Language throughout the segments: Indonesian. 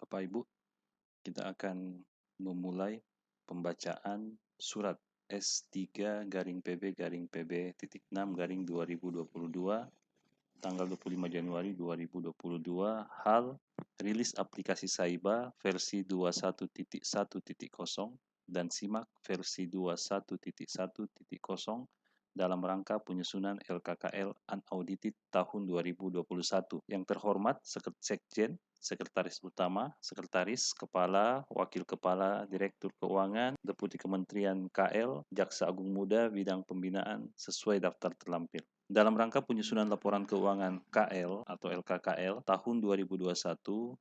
Bapak Ibu, kita akan memulai pembacaan surat S3-PB-PB-6-2022 tanggal 25 Januari 2022 hal rilis aplikasi Saiba versi 21.1.0 dan SIMAK versi 21.1.0 dalam rangka penyusunan LKKL Unaudited tahun 2021. Yang terhormat Sekjen, Sekretaris Utama, Sekretaris, Kepala, Wakil Kepala, Direktur Keuangan, Deputi Kementerian KL, Jaksa Agung Muda bidang pembinaan sesuai daftar terlampir. Dalam rangka penyusunan laporan keuangan KL atau LKKL tahun 2021,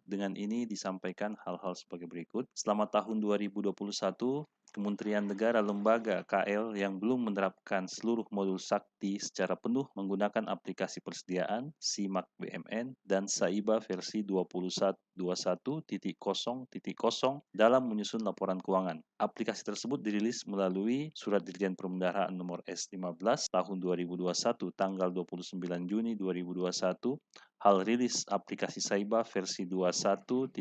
dengan ini disampaikan hal-hal sebagai berikut. Selama tahun 2021, Kementerian Negara Lembaga KL yang belum menerapkan seluruh modul Sakti secara penuh menggunakan aplikasi persediaan SIMAK BMN dan Saiba versi 21.0.0 dalam menyusun laporan keuangan. Aplikasi tersebut dirilis melalui Surat Dirjen Perbendaharaan nomor S15 tahun 2021 tanggal 29 Juni 2021, hal rilis aplikasi Saiba versi 21.0.0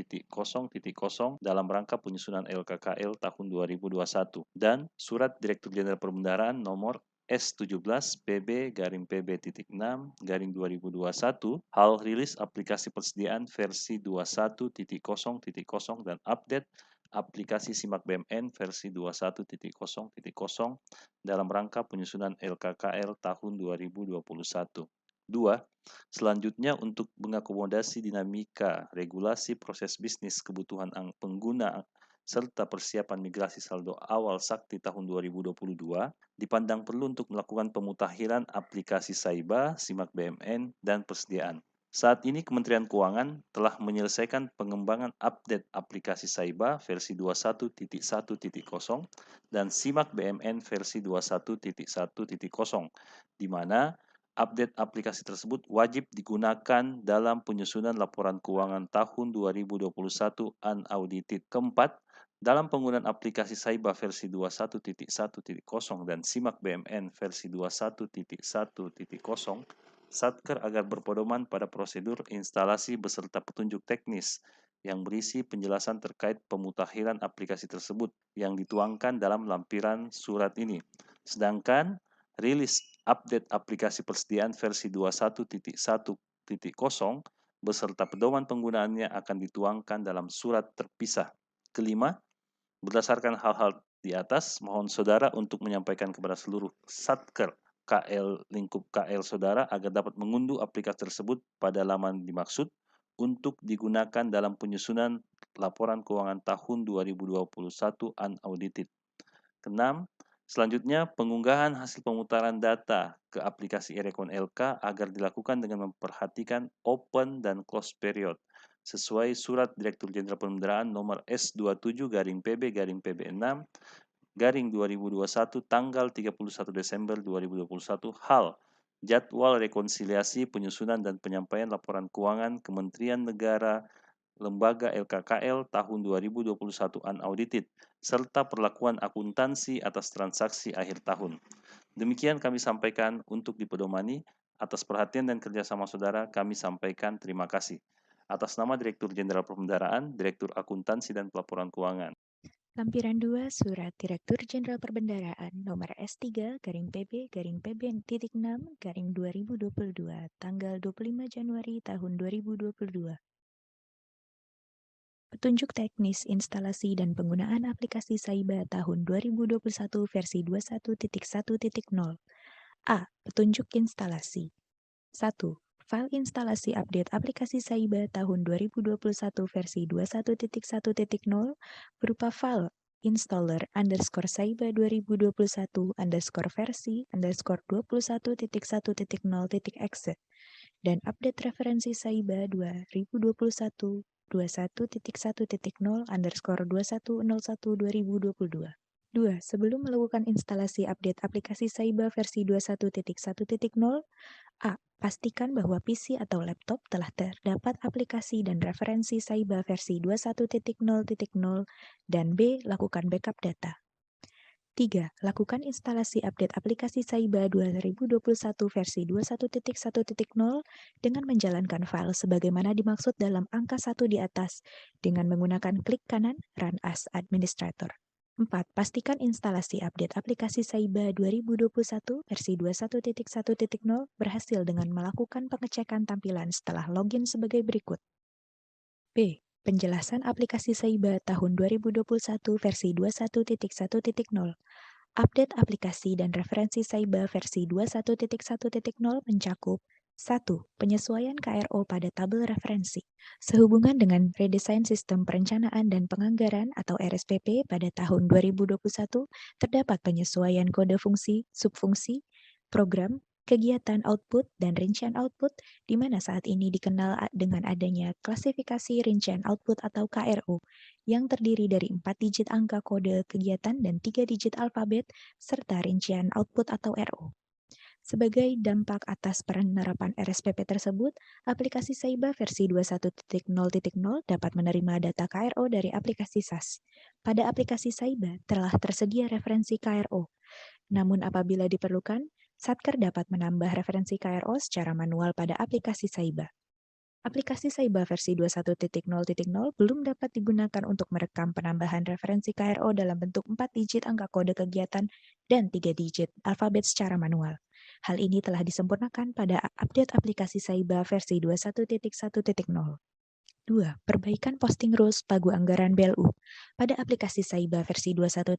dalam rangka penyusunan LKKL tahun 2021 dan Surat Direktur Jenderal Perbendaharaan nomor S17-PB-PB.6-2021 hal rilis aplikasi persediaan versi 21.0.0 dan update aplikasi SIMAK BMN versi 21.0.0 dalam rangka penyusunan LKKL tahun 2021. 2. Selanjutnya, untuk mengakomodasi dinamika regulasi proses bisnis kebutuhan pengguna serta persiapan migrasi saldo awal Sakti tahun 2022, dipandang perlu untuk melakukan pemutakhiran aplikasi Saiba, SIMAK BMN, dan persediaan. Saat ini Kementerian Keuangan telah menyelesaikan pengembangan update aplikasi Saiba versi 21.1.0 dan SIMAK BMN versi 21.1.0, di mana update aplikasi tersebut wajib digunakan dalam penyusunan laporan keuangan tahun 2021 unaudited. Keempat, dalam penggunaan aplikasi Saiba versi 21.1.0 dan SIMAK BMN versi 21.1.0, Satker agar berpedoman pada prosedur instalasi beserta petunjuk teknis yang berisi penjelasan terkait pemutakhiran aplikasi tersebut yang dituangkan dalam lampiran surat ini. Sedangkan rilis update aplikasi persediaan versi 21.1.0 beserta pedoman penggunaannya akan dituangkan dalam surat terpisah. Kelima, berdasarkan hal-hal di atas, mohon saudara untuk menyampaikan kepada seluruh Satker KL lingkup KL saudara agar dapat mengunduh aplikasi tersebut pada laman dimaksud untuk digunakan dalam penyusunan laporan keuangan tahun 2021 unaudited. Keenam, selanjutnya pengunggahan hasil pemutaran data ke aplikasi eRekon LK agar dilakukan dengan memperhatikan open dan close period sesuai Surat Direktur Jenderal Perbendaharaan nomor S27-PB-PB6-2021 tanggal 31 Desember 2021 hal jadwal rekonsiliasi penyusunan dan penyampaian laporan keuangan Kementerian Negara Lembaga LKKL tahun 2021 unaudited serta perlakuan akuntansi atas transaksi akhir tahun. Demikian kami sampaikan untuk dipedomani. Atas perhatian dan kerjasama saudara, kami sampaikan terima kasih. Atas nama Direktur Jenderal Perbendaharaan, Direktur Akuntansi dan Pelaporan Keuangan. Lampiran 2 Surat Direktur Jenderal Perbendaharaan nomor S3-PB-PB.6-2022 tanggal 25 Januari tahun 2022. Petunjuk teknis instalasi dan penggunaan aplikasi Saiba tahun 2021 versi 21.1.0. A. Petunjuk instalasi. 1. File instalasi update aplikasi Saiba tahun 2021 versi 21.1.0 berupa file installer_saiba 2021_versi_21.1.0.exe dan update referensi Saiba 2021 21.1.0_2101/2022. 2. Sebelum melakukan instalasi update aplikasi Saiba versi 21.1.0, A. Pastikan bahwa PC atau laptop telah terdapat aplikasi dan referensi Saiba versi 21.0.0 dan B. Lakukan backup data. 3. Lakukan instalasi update aplikasi Saiba 2021 versi 21.1.0 dengan menjalankan file sebagaimana dimaksud dalam angka 1 di atas dengan menggunakan klik kanan Run as Administrator. 4. Pastikan instalasi update aplikasi Saiba 2021 versi 21.1.0 berhasil dengan melakukan pengecekan tampilan setelah login sebagai berikut. B. Penjelasan aplikasi Saiba tahun 2021 versi 21.1.0. Update aplikasi dan referensi Saiba versi 21.1.0 mencakup 1. Penyesuaian KRO pada tabel referensi. Sehubungan dengan redesign sistem perencanaan dan penganggaran atau RSPP pada tahun 2021, terdapat penyesuaian kode fungsi, subfungsi, program, kegiatan output, dan rincian output, di mana saat ini dikenal dengan adanya klasifikasi rincian output atau KRO, yang terdiri dari 4 digit angka kode kegiatan dan 3 digit alfabet, serta rincian output atau RO. Sebagai dampak atas penerapan RSPP tersebut, aplikasi Saiba versi 21.0.0 dapat menerima data KRO dari aplikasi SAS. Pada aplikasi Saiba telah tersedia referensi KRO. Namun apabila diperlukan, Satker dapat menambah referensi KRO secara manual pada aplikasi Saiba. Aplikasi Saiba versi 21.0.0 belum dapat digunakan untuk merekam penambahan referensi KRO dalam bentuk 4 digit angka kode kegiatan dan 3 digit alfabet secara manual. Hal ini telah disempurnakan pada update aplikasi Saiba versi 21.1.0. 2. Perbaikan posting rules pagu anggaran BLU. Pada aplikasi Saiba versi 21.1.0,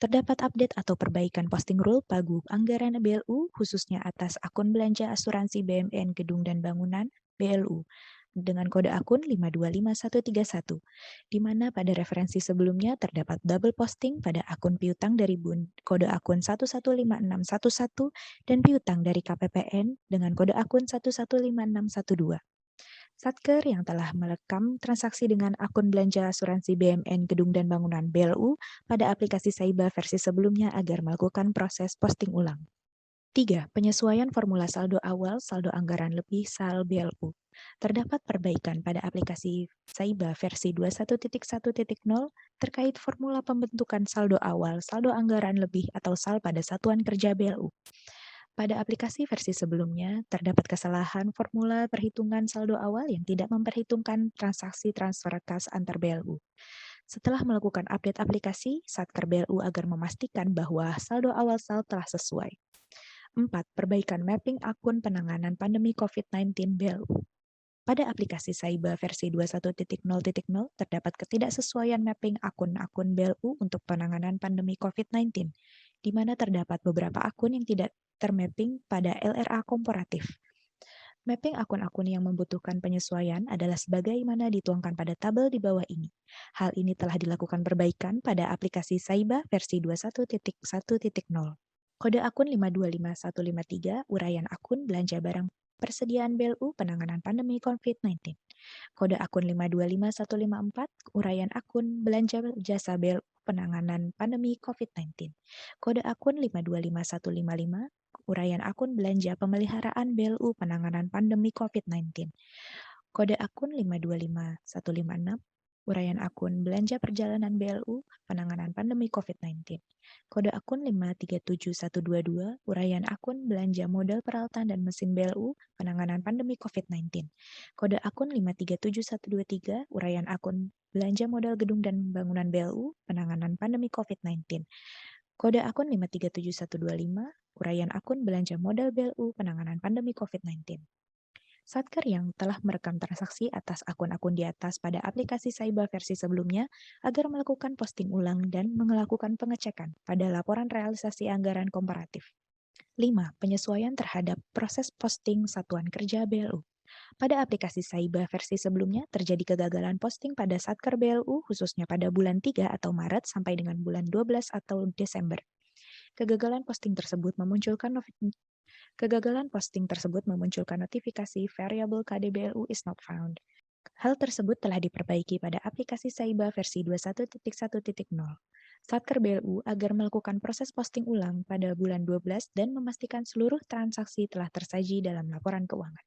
terdapat update atau perbaikan posting rule pagu anggaran BLU khususnya atas akun belanja asuransi BMN Gedung dan Bangunan BLU dengan kode akun 525131, di mana pada referensi sebelumnya terdapat double posting pada akun piutang dari BUN kode akun 115611 dan piutang dari KPPN dengan kode akun 115612. Satker yang telah merekam transaksi dengan akun belanja asuransi BMN Gedung dan Bangunan BLU pada aplikasi Saiba versi sebelumnya agar melakukan proses posting ulang. 3. Penyesuaian formula saldo awal, saldo anggaran lebih, SAL BLU. Terdapat perbaikan pada aplikasi Saiba versi 21.1.0 terkait formula pembentukan saldo awal, saldo anggaran lebih atau SAL pada satuan kerja BLU. Pada aplikasi versi sebelumnya, terdapat kesalahan formula perhitungan saldo awal yang tidak memperhitungkan transaksi transfer kas antar BLU. Setelah melakukan update aplikasi, Satker BLU agar memastikan bahwa saldo awal SAL telah sesuai. 4. Perbaikan mapping akun penanganan pandemi COVID-19 BLU. Pada aplikasi Saiba versi 21.0.0 terdapat ketidaksesuaian mapping akun-akun BLU untuk penanganan pandemi COVID-19, di mana terdapat beberapa akun yang tidak termapping pada LRA komparatif. Mapping akun-akun yang membutuhkan penyesuaian adalah sebagaimana dituangkan pada tabel di bawah ini. Hal ini telah dilakukan perbaikan pada aplikasi Saiba versi 21.1.0. Kode akun 525153, uraian akun belanja barang persediaan BLU penanganan pandemi COVID-19. Kode akun 525154, uraian akun belanja jasa BLU penanganan pandemi COVID-19. Kode akun 525155, uraian akun belanja pemeliharaan BLU penanganan pandemi COVID-19. Kode akun 525156, uraian akun belanja perjalanan BLU penanganan pandemi COVID-19. Kode akun 537122, uraian akun belanja modal peralatan dan mesin BLU penanganan pandemi COVID-19. Kode akun 537123, uraian akun belanja modal gedung dan bangunan BLU penanganan pandemi COVID-19. Kode akun 537125, uraian akun belanja modal BLU penanganan pandemi COVID-19. Satker yang telah merekam transaksi atas akun-akun di atas pada aplikasi Saiba versi sebelumnya agar melakukan posting ulang dan melakukan pengecekan pada laporan realisasi anggaran komparatif. 5. Penyesuaian terhadap proses posting satuan kerja BLU. Pada aplikasi Saiba versi sebelumnya terjadi kegagalan posting pada Satker BLU khususnya pada bulan 3 atau Maret sampai dengan bulan 12 atau Desember. Kegagalan posting tersebut memunculkan notifikasi variable KDBLU is not found. Hal tersebut telah diperbaiki pada aplikasi Saiba versi 21.1.0. Satker BLU agar melakukan proses posting ulang pada bulan 12 dan memastikan seluruh transaksi telah tersaji dalam laporan keuangan.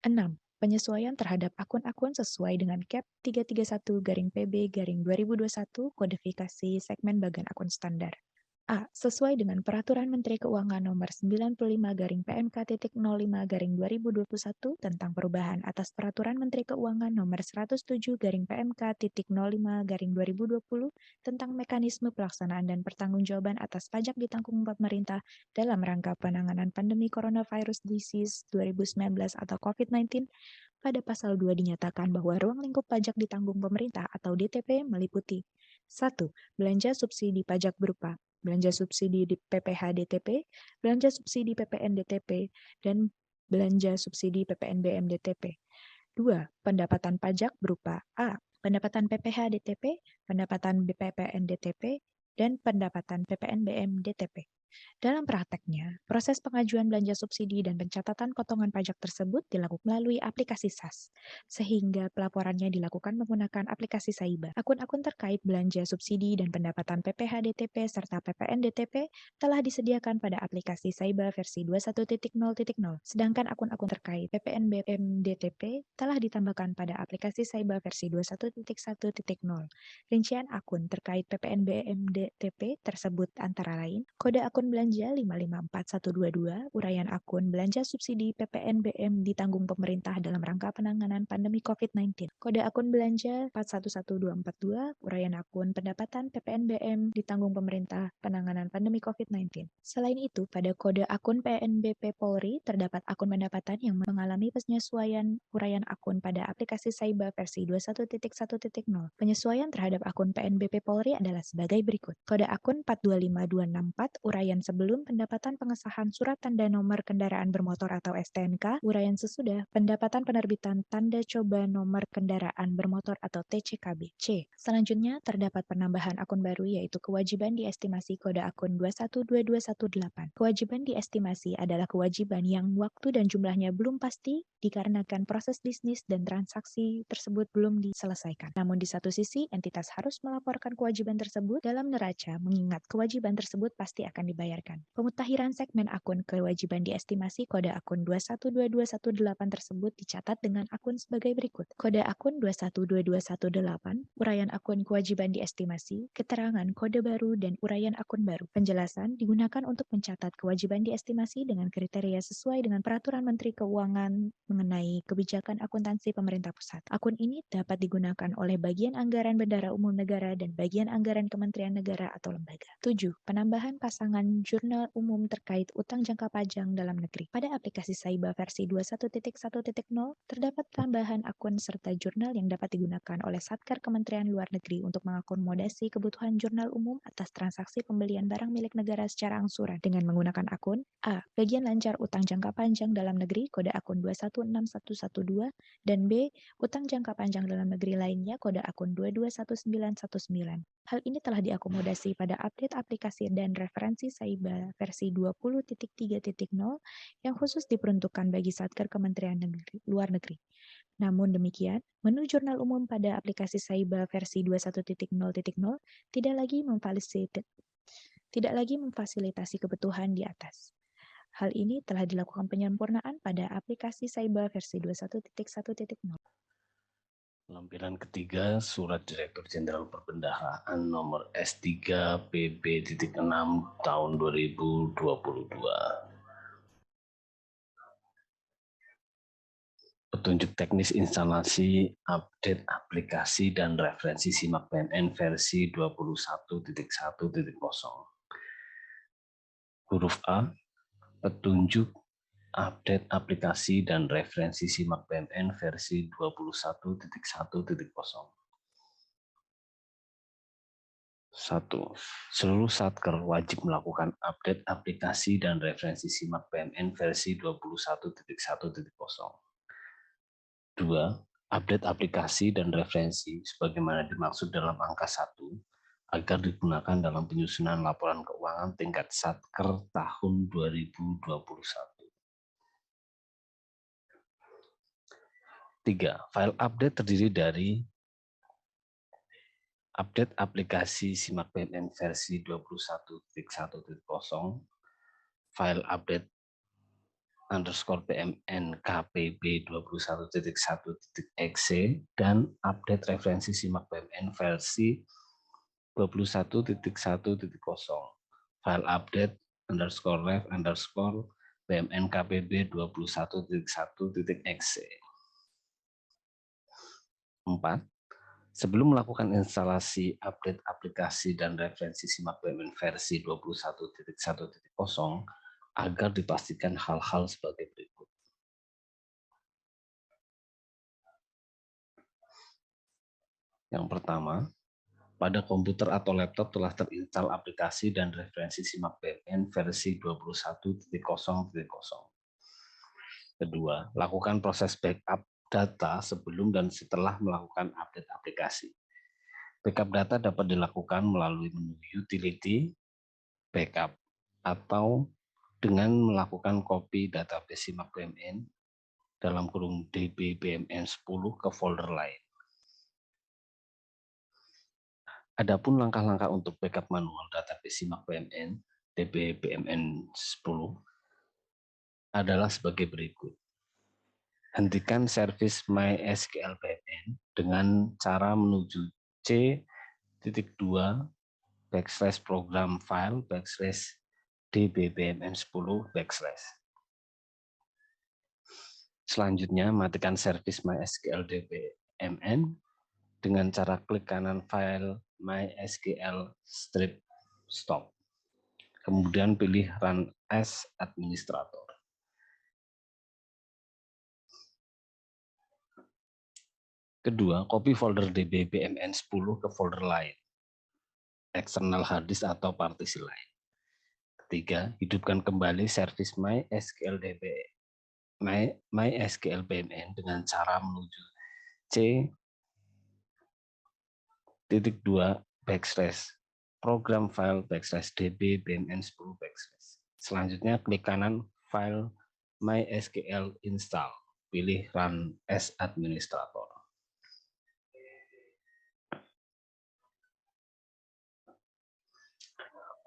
6. Penyesuaian terhadap akun-akun sesuai dengan CAP 331-PB-2021 kodifikasi segmen bagan akun standar. A. Sesuai dengan Peraturan Menteri Keuangan Nomor 95-PMK.05-2021 tentang perubahan atas Peraturan Menteri Keuangan Nomor 107-PMK.05-2020 tentang mekanisme pelaksanaan dan pertanggungjawaban atas pajak ditanggung pemerintah dalam rangka penanganan pandemi coronavirus disease 2019 atau COVID-19, pada pasal 2 dinyatakan bahwa ruang lingkup pajak ditanggung pemerintah atau DTP meliputi 1. Belanja subsidi pajak berupa belanja subsidi di PPh DTP, belanja subsidi PPN DTP, dan belanja subsidi PPNBM DTP. 2. Pendapatan pajak berupa A. Pendapatan PPh DTP, pendapatan BPPN DTP, dan pendapatan PPNBM DTP. Dalam prakteknya, proses pengajuan belanja subsidi dan pencatatan potongan pajak tersebut dilakukan melalui aplikasi SAS, sehingga pelaporannya dilakukan menggunakan aplikasi Saiba. Akun-akun terkait belanja subsidi dan pendapatan PPh DTP serta PPN DTP telah disediakan pada aplikasi Saiba versi 21.0.0, sedangkan akun-akun terkait PPNBM DTP telah ditambahkan pada aplikasi Saiba versi 21.1.0. Rincian akun terkait PPNBM DTP tersebut antara lain kode akun belanja 554122, uraian akun belanja subsidi PPNBM ditanggung pemerintah dalam rangka penanganan pandemi COVID-19. Kode akun belanja 411242, uraian akun pendapatan PPNBM ditanggung pemerintah penanganan pandemi COVID-19. Selain itu, pada kode akun PNBP Polri terdapat akun pendapatan yang mengalami penyesuaian uraian akun pada aplikasi Saiba versi 21.1.0. Penyesuaian terhadap akun PNBP Polri adalah sebagai berikut. Kode akun 425264, uraian sebelum pendapatan pengesahan surat tanda nomor kendaraan bermotor atau STNK, uraian sesudah pendapatan penerbitan tanda coba nomor kendaraan bermotor atau TCKB. C. Selanjutnya terdapat penambahan akun baru yaitu kewajiban diestimasi kode akun 212218. Kewajiban diestimasi adalah kewajiban yang waktu dan jumlahnya belum pasti dikarenakan proses bisnis dan transaksi tersebut belum diselesaikan. Namun di satu sisi, entitas harus melaporkan kewajiban tersebut dalam neraca mengingat kewajiban tersebut pasti akan dibayarkan. Pemutahiran segmen akun kewajiban diestimasi kode akun 212218 tersebut dicatat dengan akun sebagai berikut. Kode akun 212218, uraian akun kewajiban diestimasi, keterangan kode baru dan uraian akun baru. Penjelasan digunakan untuk mencatat kewajiban diestimasi dengan kriteria sesuai dengan Peraturan Menteri Keuangan mengenai kebijakan akuntansi pemerintah pusat. Akun ini dapat digunakan oleh bagian anggaran Bendahara Umum Negara dan bagian anggaran Kementerian Negara atau lembaga. 7. Penambahan pasangan jurnal umum terkait utang jangka panjang dalam negeri. Pada aplikasi Saiba versi 21.1.0 terdapat tambahan akun serta jurnal yang dapat digunakan oleh Satker Kementerian Luar Negeri untuk mengakomodasi kebutuhan jurnal umum atas transaksi pembelian barang milik negara secara angsuran dengan menggunakan akun A. Bagian lancar utang jangka panjang dalam negeri kode akun 216112 dan B. Utang jangka panjang dalam negeri lainnya kode akun 221919. Hal ini telah diakomodasi pada update aplikasi dan referensi Saiba versi 20.3.0 yang khusus diperuntukkan bagi Satker Kementerian Luar Negeri. Namun demikian, menu jurnal umum pada aplikasi Saiba versi 21.0.0 tidak lagi memfasilitasi kebutuhan di atas. Hal ini telah dilakukan penyempurnaan pada aplikasi Saiba versi 21.1.0. Lampiran ketiga, Surat Direktur Jenderal Perbendaharaan nomor S3 PB.6 tahun 2022. Petunjuk teknis instalasi, update aplikasi, dan referensi SIMAK PNN versi 21.1.0. Huruf A, petunjuk update aplikasi dan referensi SIMAK PNN versi 21.1.0. 1. Seluruh Satker wajib melakukan update aplikasi dan referensi SIMAK PNN versi 21.1.0. 2. Update aplikasi dan referensi sebagaimana dimaksud dalam angka 1 agar digunakan dalam penyusunan laporan keuangan tingkat Satker tahun 2021. 3. File update terdiri dari update aplikasi SIMAK PNN versi 21.1.0, file update _BMN KPB 21.1.exe dan update referensi SIMAK BMN versi 21.1.0. File update _ref_BMN KPB 21.1.exe. 4. Sebelum melakukan instalasi update aplikasi dan referensi SIMAK BMN versi 21.1.0 agar dipastikan hal-hal sebagai berikut. Yang pertama, pada komputer atau laptop telah terinstal aplikasi dan referensi SIMAK BMN versi 21.0.0. Kedua, lakukan proses backup data sebelum dan setelah melakukan update aplikasi. Backup data dapat dilakukan melalui menu Utility, Backup, atau dengan melakukan copy database SIMAK BMN dalam kurung DB BMN 10 ke folder lain. Adapun langkah-langkah untuk backup manual database SIMAK BMN DB BMN 10 adalah sebagai berikut. Hentikan servis MySQL BMN dengan cara menuju C.2/program file /dbbmn10 /. Selanjutnya, matikan servis MySQL DBMN dengan cara klik kanan file MySQL /stop. Kemudian pilih Run as Administrator. Kedua, copy folder DB BMN 10 ke folder lain, eksternal hard disk atau partisi lain. Ketiga, hidupkan kembali servis MySQL BMN dengan cara menuju C.2/program file /db BMN 10 /. Selanjutnya, klik kanan file MySQL install, pilih Run as Administrator.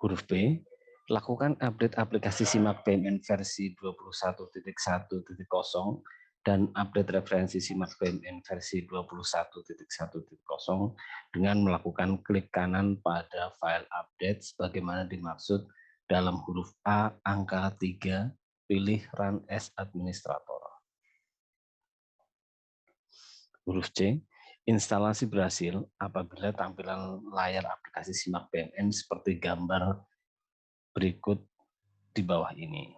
Huruf B, lakukan update aplikasi SIMAK BMN versi 21.1.0 dan update referensi SIMAK BMN versi 21.1.0 dengan melakukan klik kanan pada file update sebagaimana dimaksud dalam huruf A angka 3, pilih Run as Administrator. Huruf C, instalasi berhasil apabila tampilan layar aplikasi SIMAK BMN seperti gambar berikut di bawah ini.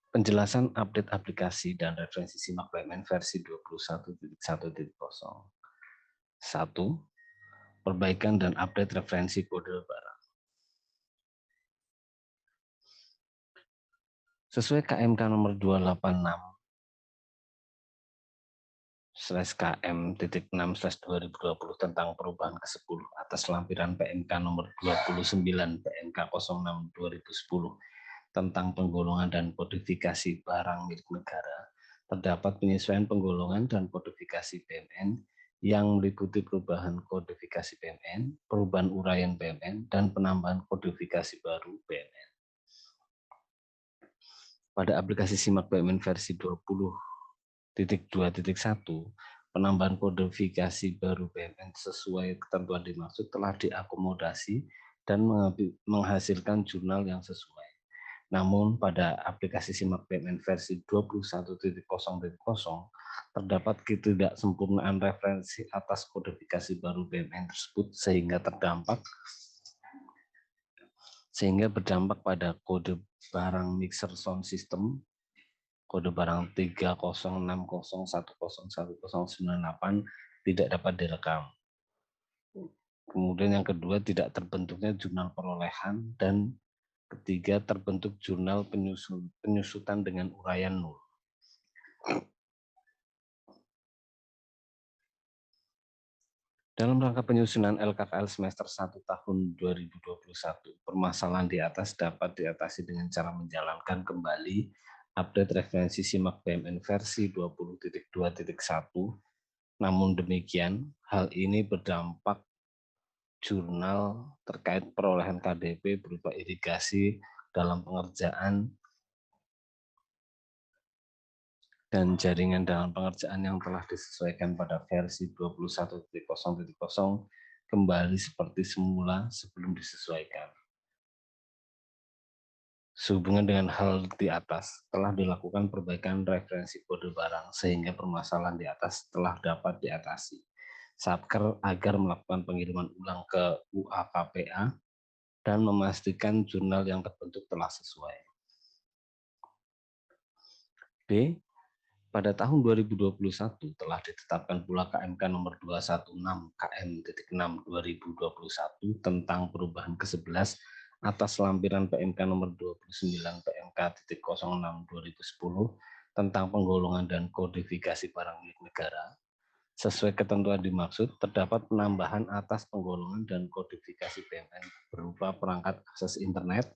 Penjelasan update aplikasi dan referensi SIMAK BMN versi 21.1.0. 1. Perbaikan dan update referensi kode barang. Sesuai KMK nomor 286/KM.6/2020 tentang perubahan ke-10 atas lampiran PMK nomor 29 PMK 06/2010 tentang penggolongan dan kodifikasi barang milik negara, terdapat penyesuaian penggolongan dan kodifikasi BMN yang meliputi perubahan kodifikasi BMN, perubahan uraian BMN, dan penambahan kodifikasi baru BMN. Pada aplikasi SIMAK BMN versi 20.2.1, penambahan kodifikasi baru BMN sesuai ketentuan dimaksud telah diakomodasi dan menghasilkan jurnal yang sesuai. Namun pada aplikasi SIMAK BMN versi 21.0.0 terdapat ketidaksempurnaan referensi atas kodifikasi baru BMN tersebut sehingga berdampak pada kode barang mixer sound system, kode barang 3060101098 tidak dapat direkam. Kemudian yang kedua, tidak terbentuknya jurnal perolehan, dan ketiga, terbentuk jurnal penyusutan dengan uraian 0. Dalam rangka penyusunan LKKL semester 1 tahun 2021, permasalahan di atas dapat diatasi dengan cara menjalankan kembali update referensi SIMAK BMN versi 20.2.1. Namun demikian, hal ini berdampak jurnal terkait perolehan KDP berupa irigasi dalam pengerjaan dan jaringan dalam pengerjaan yang telah disesuaikan pada versi 21.0.0 kembali seperti semula sebelum disesuaikan. Sehubungan dengan hal di atas, telah dilakukan perbaikan referensi kode barang sehingga permasalahan di atas telah dapat diatasi. Satker agar melakukan pengiriman ulang ke UAKPA dan memastikan jurnal yang terbentuk telah sesuai. B. Pada tahun 2021 telah ditetapkan pula KMK nomor 216 KM.6 2021 tentang perubahan ke-11 atas lampiran PMK nomor 29 PMK.06 2010 tentang penggolongan dan kodifikasi barang milik negara. Sesuai ketentuan dimaksud, terdapat penambahan atas penggolongan dan kodifikasi BMN berupa perangkat akses internet,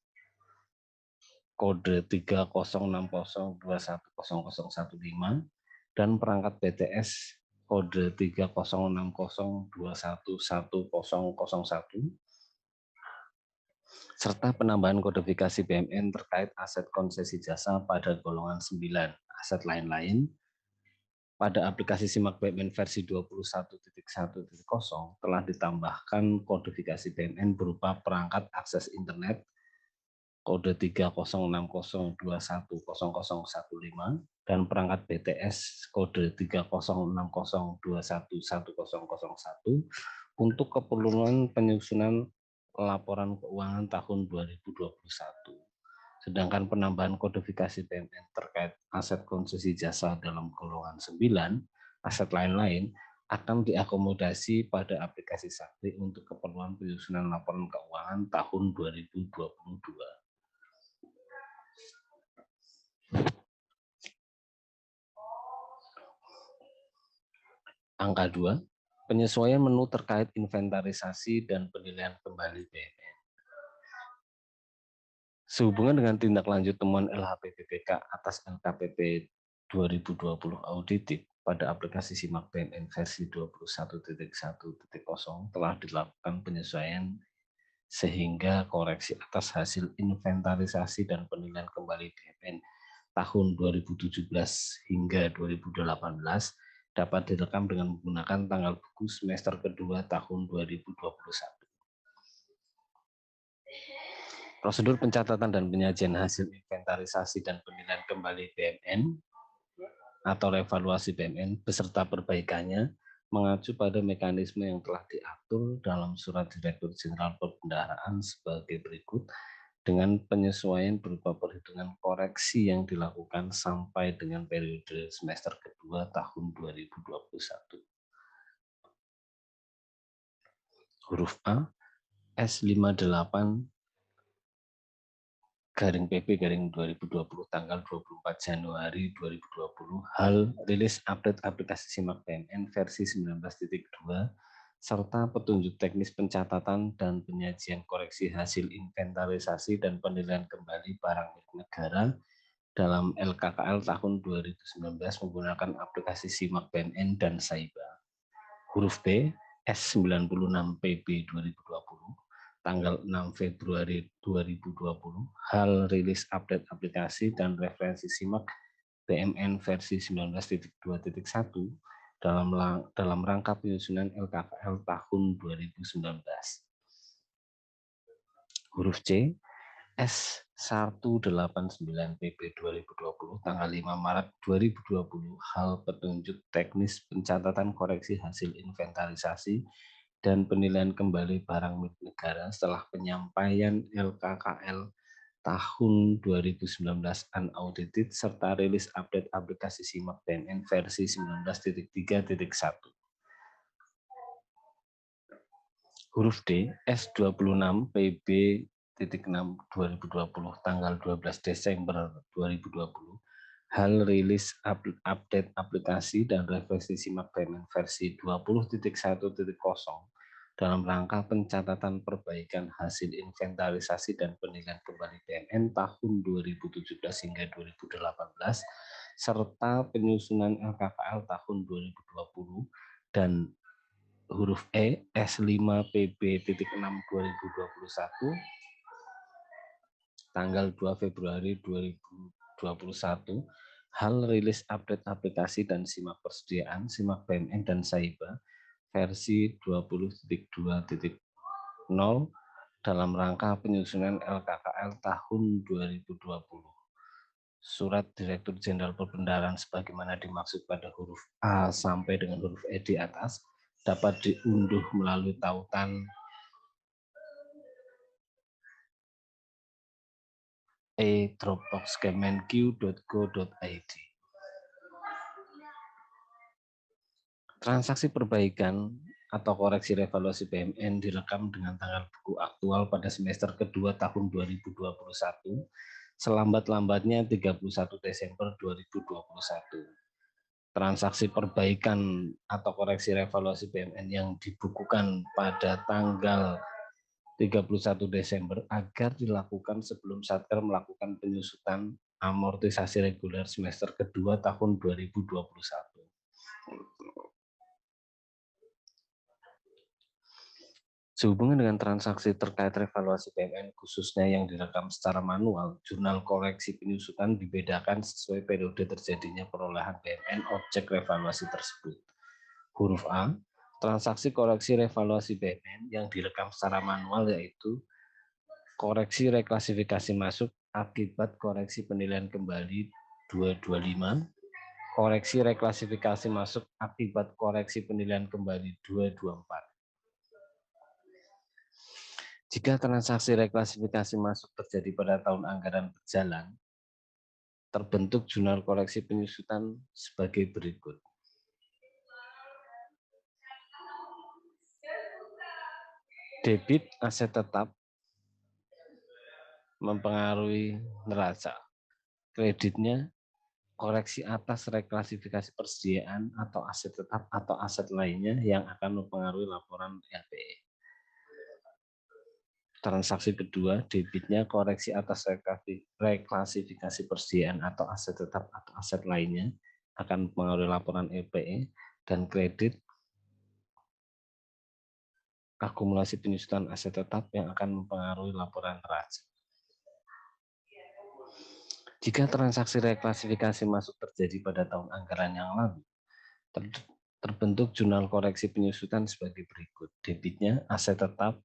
kode 30602100015 dan perangkat BTS kode 30602110001 serta penambahan kodifikasi BMN terkait aset konsesi jasa pada golongan 9 aset lain-lain. Pada aplikasi SIMAK BMN versi 21.1.0 telah ditambahkan kodifikasi BMN berupa perangkat akses internet kode 30602100015 dan perangkat BTS kode 30602110001 untuk keperluan penyusunan laporan keuangan tahun 2021. Sedangkan penambahan kodifikasi BMN terkait aset konsesi jasa dalam golongan 9, aset lain-lain, akan diakomodasi pada aplikasi Sakti untuk keperluan penyusunan laporan keuangan tahun 2022. Angka 2, penyesuaian menu terkait inventarisasi dan penilaian kembali BMN. Sehubungan dengan tindak lanjut temuan LHP BPK atas LKPP 2020 auditif pada aplikasi SIMAK BMN versi 21.1.0 telah dilakukan penyesuaian sehingga koreksi atas hasil inventarisasi dan penilaian kembali BMN tahun 2017 hingga 2018 dapat direkam dengan menggunakan tanggal buku semester kedua tahun 2021. Prosedur pencatatan dan penyajian hasil inventarisasi dan penilaian kembali BMN atau revaluasi BMN beserta perbaikannya mengacu pada mekanisme yang telah diatur dalam Surat Direktur Jenderal Perbendaharaan sebagai berikut, dengan penyesuaian berupa perhitungan koreksi yang dilakukan sampai dengan periode semester kedua tahun 2021. Huruf A, S58 garing PP garing 2020 tanggal 24 Januari 2020 hal rilis update aplikasi SIMAK BMN versi 19.2 serta petunjuk teknis pencatatan dan penyajian koreksi hasil inventarisasi dan penilaian kembali barang milik negara dalam LKKL tahun 2019 menggunakan aplikasi SIMAK BMN dan SAIBA. Huruf B, S96 PB 2020, tanggal 6 Februari 2020, hal rilis update aplikasi dan referensi SIMAK BMN versi 19.2.1 dalam rangka penyusunan LKKL tahun 2019. Huruf C, S189 PP 2020 tanggal 5 Maret 2020 hal petunjuk teknis pencatatan koreksi hasil inventarisasi dan penilaian kembali barang milik negara setelah penyampaian LKKL tahun 2019 unaudited serta rilis update aplikasi SIMAK BMN versi 19.3.1. Huruf D, S26 PB 6 2020 tanggal 12 Desember 2020 hal rilis update aplikasi dan revisi SIMAK BMN versi 20.1.0 dalam rangka pencatatan perbaikan hasil inventarisasi dan penilaian kembali BMN tahun 2017 hingga 2018 serta penyusunan LKKL tahun 2020 dan huruf E, S5PB.6/2021, tanggal 2 Februari 2021, hal rilis update aplikasi dan simak persediaan SIMAK BMN dan SAIBA versi 20.2.0 dalam rangka penyusunan LKKL tahun 2020. Surat Direktur Jenderal Perbendaharaan sebagaimana dimaksud pada huruf A sampai dengan huruf E di atas dapat diunduh melalui tautan e-dropbox.kemenq.go.id. Transaksi perbaikan atau koreksi revaluasi BMN direkam dengan tanggal buku aktual pada semester kedua tahun 2021 selambat-lambatnya 31 Desember 2021. Transaksi perbaikan atau koreksi revaluasi BMN yang dibukukan pada tanggal 31 Desember agar dilakukan sebelum Satker melakukan penyusutan amortisasi reguler semester kedua tahun 2021. Sehubungan dengan transaksi terkait revaluasi BMN khususnya yang direkam secara manual, jurnal koreksi penyusutan dibedakan sesuai periode terjadinya perolehan BMN objek revaluasi tersebut. Huruf A, transaksi koreksi revaluasi BMN yang direkam secara manual yaitu koreksi reklasifikasi masuk akibat koreksi penilaian kembali 225, koreksi reklasifikasi masuk akibat koreksi penilaian kembali 224. Jika transaksi reklasifikasi masuk terjadi pada tahun anggaran berjalan, terbentuk jurnal koreksi penyusutan sebagai berikut. Debit aset tetap mempengaruhi neraca. Kreditnya koreksi atas reklasifikasi persediaan atau aset tetap atau aset lainnya yang akan mempengaruhi laporan LPE. Transaksi kedua, debitnya koreksi atas reklasifikasi persediaan atau aset tetap atau aset lainnya akan mempengaruhi laporan LPE, dan kredit akumulasi penyusutan aset tetap yang akan mempengaruhi laporan neraca. Jika transaksi reklasifikasi masuk terjadi pada tahun anggaran yang lalu, terbentuk jurnal koreksi penyusutan sebagai berikut. Debitnya aset tetap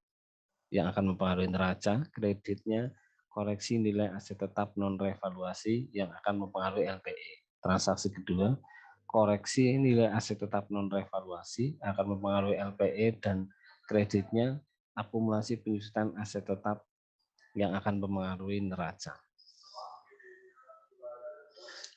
yang akan mempengaruhi neraca, kreditnya koreksi nilai aset tetap non-revaluasi yang akan mempengaruhi LPE. Transaksi kedua, koreksi nilai aset tetap non-revaluasi akan mempengaruhi LPE, dan kreditnya akumulasi penyusutan aset tetap yang akan mempengaruhi neraca.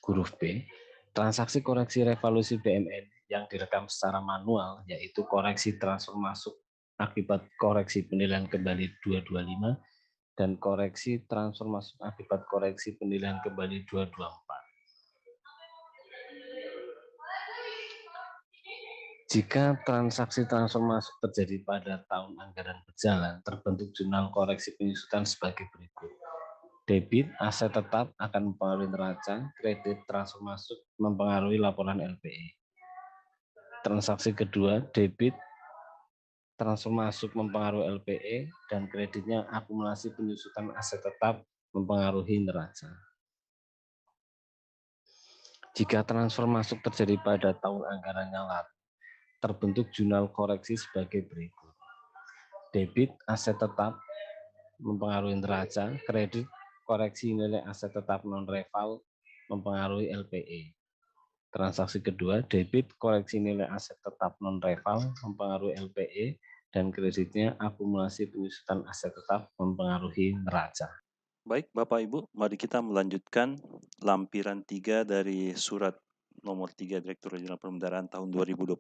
Huruf B, transaksi koreksi revaluasi BMN yang direkam secara manual yaitu koreksi transfer masuk akibat koreksi penilaian kembali 225 dan koreksi transfer masuk akibat koreksi penilaian kembali 224. Jika transaksi transfer masuk terjadi pada tahun anggaran berjalan, terbentuk jurnal koreksi penyusutan sebagai berikut. Debit aset tetap akan mempengaruhi neraca, kredit transfer masuk mempengaruhi laporan LPE. Transaksi kedua, debit transfer masuk mempengaruhi LPE, dan kreditnya akumulasi penyusutan aset tetap mempengaruhi neraca. Jika transfer masuk terjadi pada tahun anggaran yang lalu, terbentuk jurnal koreksi sebagai berikut. Debit aset tetap mempengaruhi neraca, kredit koreksi nilai aset tetap non-reval mempengaruhi LPE. Transaksi kedua, debit koreksi nilai aset tetap non-reval mempengaruhi LPE, dan kreditnya akumulasi penyusutan aset tetap mempengaruhi neraca. Baik, Bapak Ibu, mari kita melanjutkan lampiran 3 dari surat nomor 3 Direktur Jenderal Perbendaharaan tahun 2022,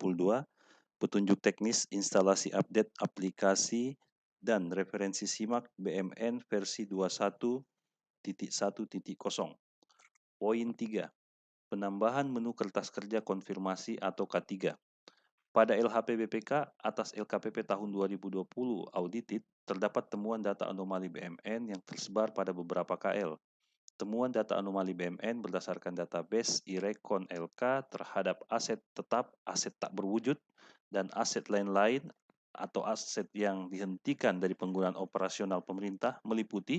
petunjuk teknis instalasi update aplikasi dan referensi SIMAK BMN versi 21.1.0. Poin 3, penambahan menu kertas kerja konfirmasi atau K3. Pada LHP BPK atas LKPP tahun 2020 audited, terdapat temuan data anomali BMN yang tersebar pada beberapa KL. Temuan data anomali BMN berdasarkan database IREKON LK terhadap aset tetap, aset tak berwujud, dan aset lain-lain atau aset yang dihentikan dari penggunaan operasional pemerintah meliputi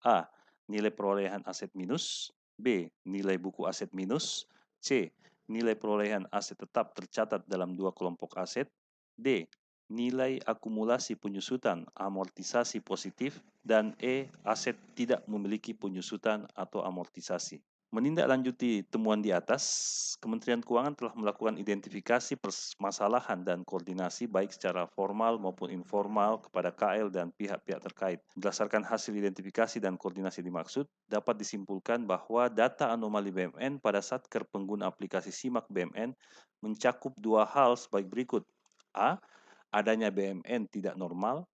A. Nilai perolehan aset minus, B. Nilai buku aset minus, C. Nilai perolehan aset tetap tercatat dalam dua kelompok aset, D. Nilai akumulasi penyusutan amortisasi positif, dan E. Aset tidak memiliki penyusutan atau amortisasi. Menindaklanjuti temuan di atas, Kementerian Keuangan telah melakukan identifikasi permasalahan dan koordinasi baik secara formal maupun informal kepada KL dan pihak-pihak terkait. Berdasarkan hasil identifikasi dan koordinasi dimaksud, dapat disimpulkan bahwa data anomali BMN pada Satker pengguna aplikasi SIMAK BMN mencakup dua hal sebagai berikut. A. Adanya BMN tidak normal,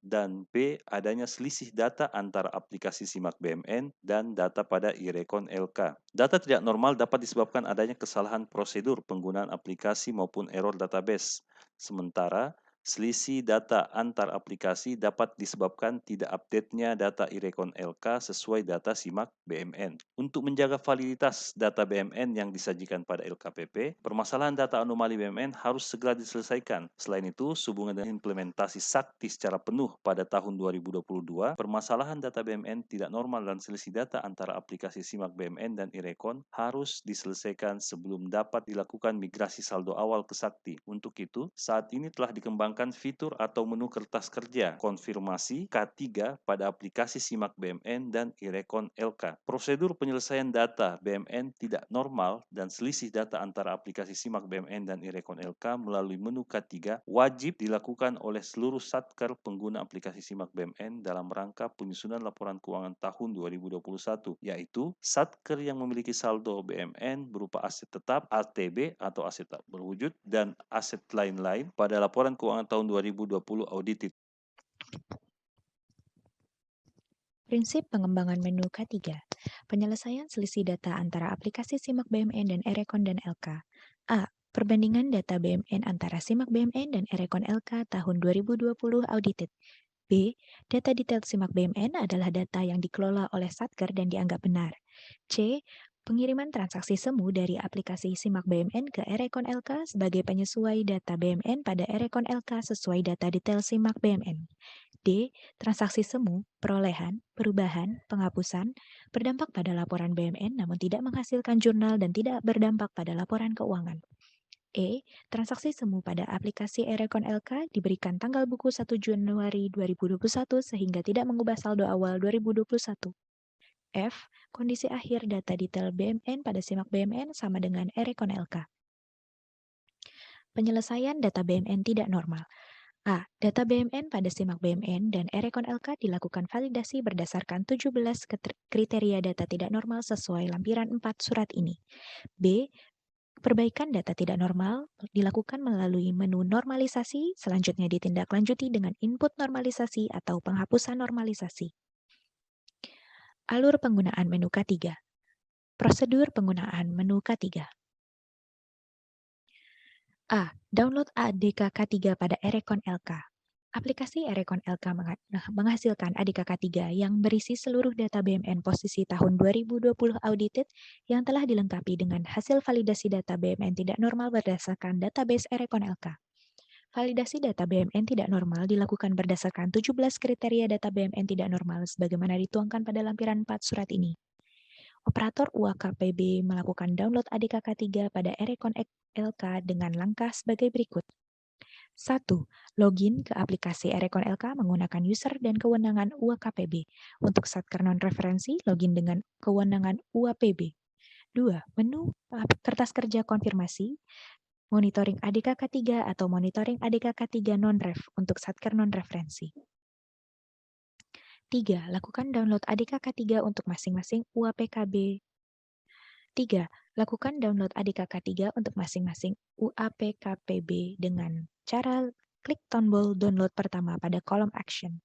dan B. Adanya selisih data antara aplikasi SIMAK BMN dan data pada iRekon LK. Data tidak normal dapat disebabkan adanya kesalahan prosedur penggunaan aplikasi maupun error database. Sementara, selisih data antar aplikasi dapat disebabkan tidak update-nya data iRekon LK sesuai data SIMAK BMN. Untuk menjaga validitas data BMN yang disajikan pada LKPP, permasalahan data anomali BMN harus segera diselesaikan. Selain itu, sehubungan dengan implementasi Sakti secara penuh pada tahun 2022, permasalahan data BMN tidak normal dan selisih data antara aplikasi SIMAK BMN dan iRekon harus diselesaikan sebelum dapat dilakukan migrasi saldo awal ke Sakti. Untuk itu, saat ini telah dikembangkan fitur atau menu kertas kerja konfirmasi K3 pada aplikasi SIMAK BMN dan iRekon LK. Prosedur penyelesaian data BMN tidak normal dan selisih data antara aplikasi SIMAK BMN dan iRekon LK melalui menu K3 wajib dilakukan oleh seluruh Satker pengguna aplikasi SIMAK BMN dalam rangka penyusunan laporan keuangan tahun 2021, yaitu Satker yang memiliki saldo BMN berupa aset tetap ATB atau aset tak berwujud dan aset lain-lain pada laporan keuangan tahun 2020 audited. Prinsip pengembangan menu K3. Penyelesaian selisih data antara aplikasi SIMAK BMN dan iRekon dan LK. A. Perbandingan data BMN antara SIMAK BMN dan iRekon LK tahun 2020 audited. B. Data detail SIMAK BMN adalah data yang dikelola oleh Satker dan dianggap benar. C. Pengiriman transaksi semu dari aplikasi SIMAK BMN ke iRekon LK sebagai penyesuai data BMN pada iRekon LK sesuai data detail SIMAK BMN. D. Transaksi semu, perolehan, perubahan, penghapusan, berdampak pada laporan BMN namun tidak menghasilkan jurnal dan tidak berdampak pada laporan keuangan. E. Transaksi semu pada aplikasi iRekon LK diberikan tanggal buku 1 Januari 2021 sehingga tidak mengubah saldo awal 2021. F. Kondisi akhir data detail BMN pada SIMAK BMN sama dengan iRekon LK. Penyelesaian data BMN tidak normal. A. Data BMN pada SIMAK BMN dan iRekon LK dilakukan validasi berdasarkan 17 kriteria data tidak normal sesuai lampiran 4 surat ini. B. Perbaikan data tidak normal dilakukan melalui menu normalisasi, selanjutnya ditindaklanjuti dengan input normalisasi atau penghapusan normalisasi. Alur penggunaan menu K3. Prosedur penggunaan menu K3. A. Download ADK K3 pada iRekon LK. Aplikasi iRekon LK menghasilkan ADK K3 yang berisi seluruh data BMN posisi tahun 2020 audited yang telah dilengkapi dengan hasil validasi data BMN tidak normal berdasarkan database iRekon LK. Validasi data BMN tidak normal dilakukan berdasarkan 17 kriteria data BMN tidak normal sebagaimana dituangkan pada lampiran 4 surat ini. Operator UAKPB melakukan download ADK K3 pada iRekon LK dengan langkah sebagai berikut. 1. Login ke aplikasi iRekon LK menggunakan user dan kewenangan UAKPB. Untuk Satker non-referensi, login dengan kewenangan UAPB. 2. Menu kertas kerja konfirmasi, monitoring ADK K3 atau monitoring ADK K3 non-ref untuk Satker non-referensi. 3. Lakukan download ADK K3 untuk masing-masing UAPKB. 3. Lakukan download ADK K3 untuk masing-masing UAPKPB dengan cara klik tombol download pertama pada kolom action.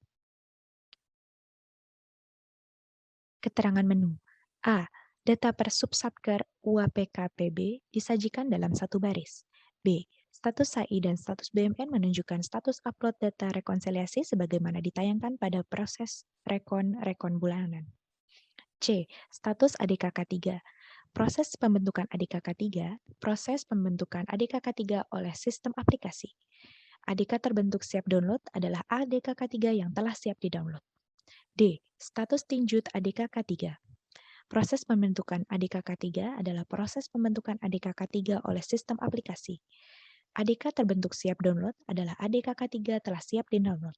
Keterangan menu. A. Data per subsatker UAPKPB disajikan dalam satu baris. B. Status SAI dan status BMN menunjukkan status upload data rekonsiliasi sebagaimana ditayangkan pada proses rekon bulanan. C. Status ADK K3. Proses pembentukan ADK K3 oleh sistem aplikasi. ADK terbentuk siap download adalah ADK K3 yang telah siap di-download. D. Status tinjut ADK K3. Proses pembentukan ADK K3 adalah proses pembentukan ADK K3 oleh sistem aplikasi. ADK terbentuk siap download adalah ADK K3 telah siap di-download.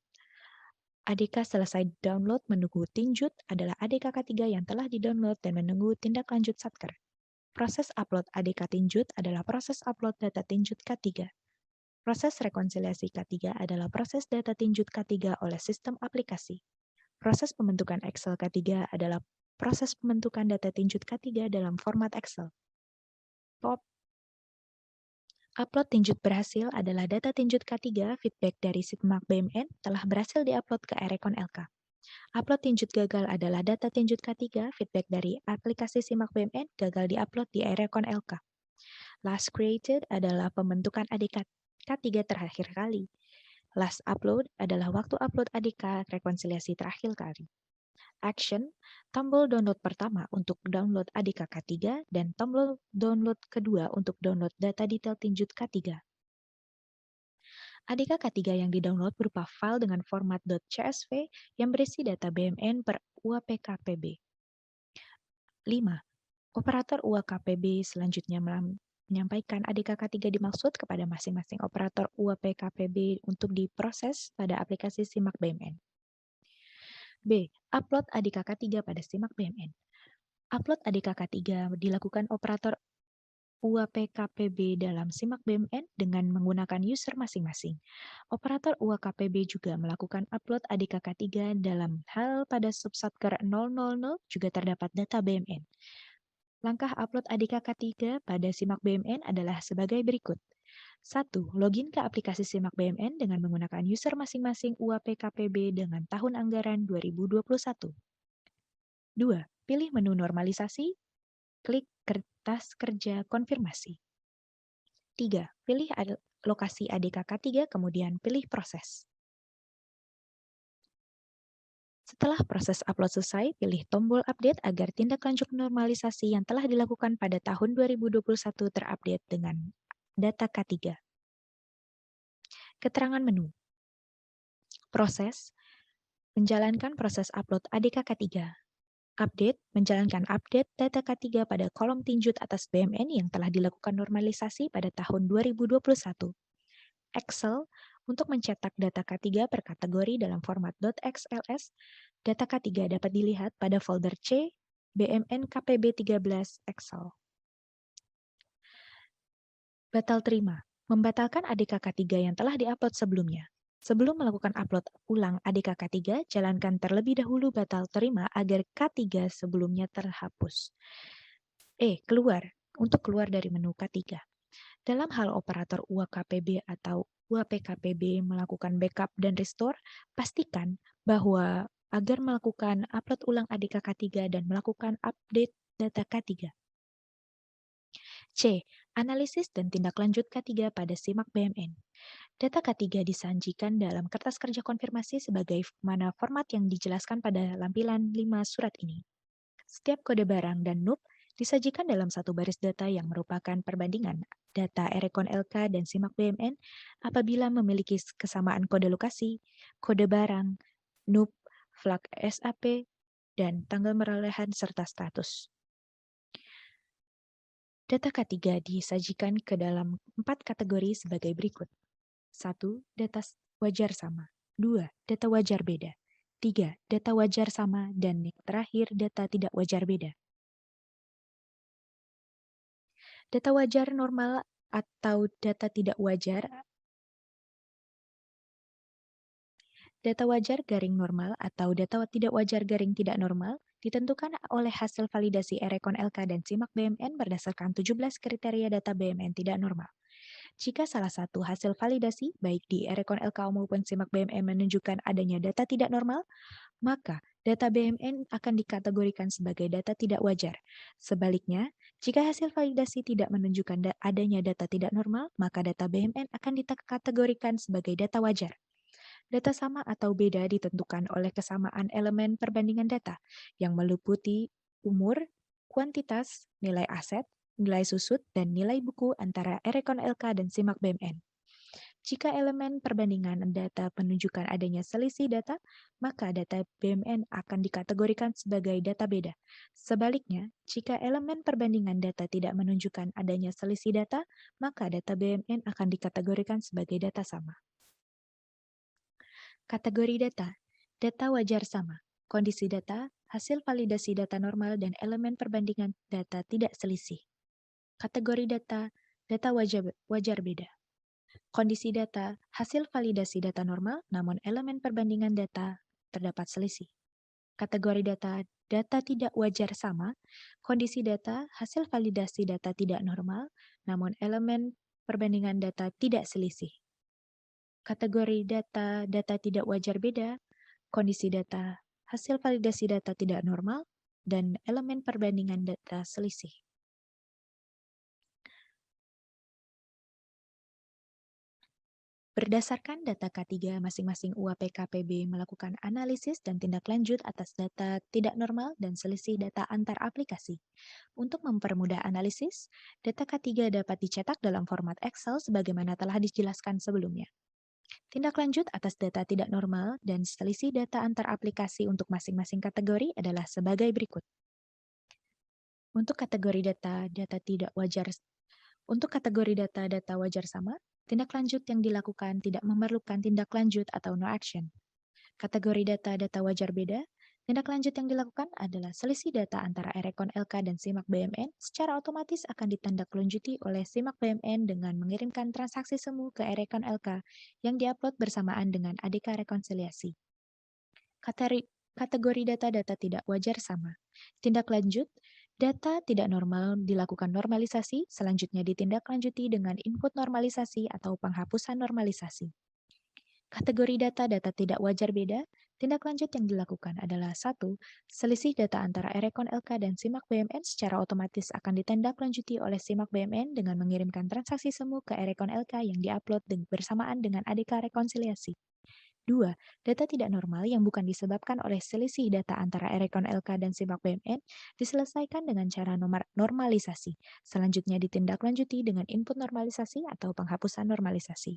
ADK selesai download menunggu tinjut adalah ADK K3 yang telah di-download dan menunggu tindak lanjut Satker. Proses upload ADK tinjut adalah proses upload data tinjut K3. Proses rekonsiliasi K3 adalah proses data tinjut K3 oleh sistem aplikasi. Proses pembentukan Excel K3 adalah proses pembentukan data tinjut K3 dalam format Excel. Upload tinjut berhasil adalah data tinjut K3 feedback dari Simak BMN telah berhasil diupload ke Erecon LK. Upload tinjut gagal adalah data tinjut K3 feedback dari aplikasi Simak BMN gagal diupload di Erecon LK. Last created adalah pembentukan ADK K3 terakhir kali. Last upload adalah waktu upload ADK rekonsiliasi terakhir kali. Action, tombol download pertama untuk download ADK K3 dan tombol download kedua untuk download data detail tinjut K3. ADK K3 yang didownload berupa file dengan format .csv yang berisi data BMN per UAPKPB. 5. Operator UAKPB selanjutnya menyampaikan ADK K3 dimaksud kepada masing-masing operator UAPKPB untuk diproses pada aplikasi Simak BMN. B. Upload ADK K3 pada Simak BMN. Upload ADK K3 dilakukan operator UAPKPB dalam Simak BMN dengan menggunakan user masing-masing. Operator UAKPB juga melakukan upload ADK K3 dalam hal pada subsatker 000 juga terdapat data BMN. Langkah upload ADK K3 pada Simak BMN adalah sebagai berikut. 1. Login ke aplikasi Simak BMN dengan menggunakan user masing-masing UAPKPB dengan tahun anggaran 2021. 2. Pilih menu normalisasi, klik kertas kerja konfirmasi. 3. Pilih lokasi ADK K3, kemudian pilih proses. Setelah proses upload selesai, pilih tombol update agar tindak lanjut normalisasi yang telah dilakukan pada tahun 2021 terupdate dengan data K3. Keterangan menu. Proses, menjalankan proses upload ADK K3. Update, menjalankan update data K3 pada kolom tinjut atas BMN yang telah dilakukan normalisasi pada tahun 2021. Excel, untuk mencetak data K3 per kategori dalam format .xls, data K3 dapat dilihat pada folder C, BMN KPB 13 Excel. Batal terima, membatalkan ADK K3 yang telah diupload sebelumnya. Sebelum melakukan upload ulang ADK K3, jalankan terlebih dahulu batal terima agar K3 sebelumnya terhapus. Keluar, untuk keluar dari menu K3. Dalam hal operator UAKPB atau UAPKPB melakukan backup dan restore, pastikan bahwa agar melakukan upload ulang ADK K3 dan melakukan update data K3. C. Analisis dan tindak lanjut K3 pada Simak BMN. Data K3 disajikan dalam kertas kerja konfirmasi sebagai mana format yang dijelaskan pada lampiran 5 surat ini. Setiap kode barang dan NUP disajikan dalam satu baris data yang merupakan perbandingan data Erecon LK dan Simak BMN apabila memiliki kesamaan kode lokasi, kode barang, NUP, flag SAP, dan tanggal perolehan serta status. Data K3 disajikan ke dalam 4 kategori sebagai berikut. 1. Data wajar sama. 2. Data wajar beda. 3. Data wajar sama. Dan yang terakhir, data tidak wajar beda. Data wajar normal atau data tidak wajar. Data wajar garing normal atau data tidak wajar garing tidak normal ditentukan oleh hasil validasi Erecon LK dan Simak BMN berdasarkan 17 kriteria data BMN tidak normal. Jika salah satu hasil validasi, baik di Erecon LK maupun Simak BMN menunjukkan adanya data tidak normal, maka data BMN akan dikategorikan sebagai data tidak wajar. Sebaliknya, jika hasil validasi tidak menunjukkan adanya data tidak normal, maka data BMN akan dikategorikan sebagai data wajar. Data sama atau beda ditentukan oleh kesamaan elemen perbandingan data yang meliputi umur, kuantitas, nilai aset, nilai susut, dan nilai buku antara Erecon LK dan Simak BMN. Jika elemen perbandingan data menunjukkan adanya selisih data, maka data BMN akan dikategorikan sebagai data beda. Sebaliknya, jika elemen perbandingan data tidak menunjukkan adanya selisih data, maka data BMN akan dikategorikan sebagai data sama. Kategori data. Data wajar sama. Kondisi data, hasil validasi data normal, dan elemen perbandingan data tidak selisih. Kategori data, data wajar beda. Kondisi data, hasil validasi data normal, namun elemen perbandingan data terdapat selisih. Kategori data, data tidak wajar sama. Kondisi data, hasil validasi data tidak normal, namun elemen perbandingan data tidak selisih. Kategori data, data tidak wajar beda. Kondisi data, hasil validasi data tidak normal, dan elemen perbandingan data selisih. Berdasarkan data K3, masing-masing UAPKPB melakukan analisis dan tindak lanjut atas data tidak normal dan selisih data antar aplikasi. Untuk mempermudah analisis, data K3 dapat dicetak dalam format Excel sebagaimana telah dijelaskan sebelumnya. Tindak lanjut atas data tidak normal dan selisih data antar aplikasi untuk masing-masing kategori adalah sebagai berikut. Untuk kategori data tidak wajar data wajar sama, tindak lanjut yang dilakukan tidak memerlukan tindak lanjut atau no action. Kategori data wajar beda, tindak lanjut yang dilakukan adalah selisih data antara Erecon LK dan SIMAK BMN secara otomatis akan ditindaklanjuti oleh SIMAK BMN dengan mengirimkan transaksi semu ke Erecon LK yang diupload bersamaan dengan ADK rekonsiliasi. Kategori data tidak wajar sama. Tindak lanjut, data tidak normal dilakukan normalisasi, selanjutnya ditindaklanjuti dengan input normalisasi atau penghapusan normalisasi. Kategori data tidak wajar beda, tindak lanjut yang dilakukan adalah 1. Selisih data antara Erecon LK dan SIMAK BMN secara otomatis akan ditindaklanjuti oleh SIMAK BMN dengan mengirimkan transaksi semu ke Erecon LK yang diupload bersamaan dengan ADK rekonsiliasi. 2. Data tidak normal yang bukan disebabkan oleh selisih data antara Erecon LK dan SIMAK BMN diselesaikan dengan cara normalisasi. Selanjutnya ditindaklanjuti dengan input normalisasi atau penghapusan normalisasi.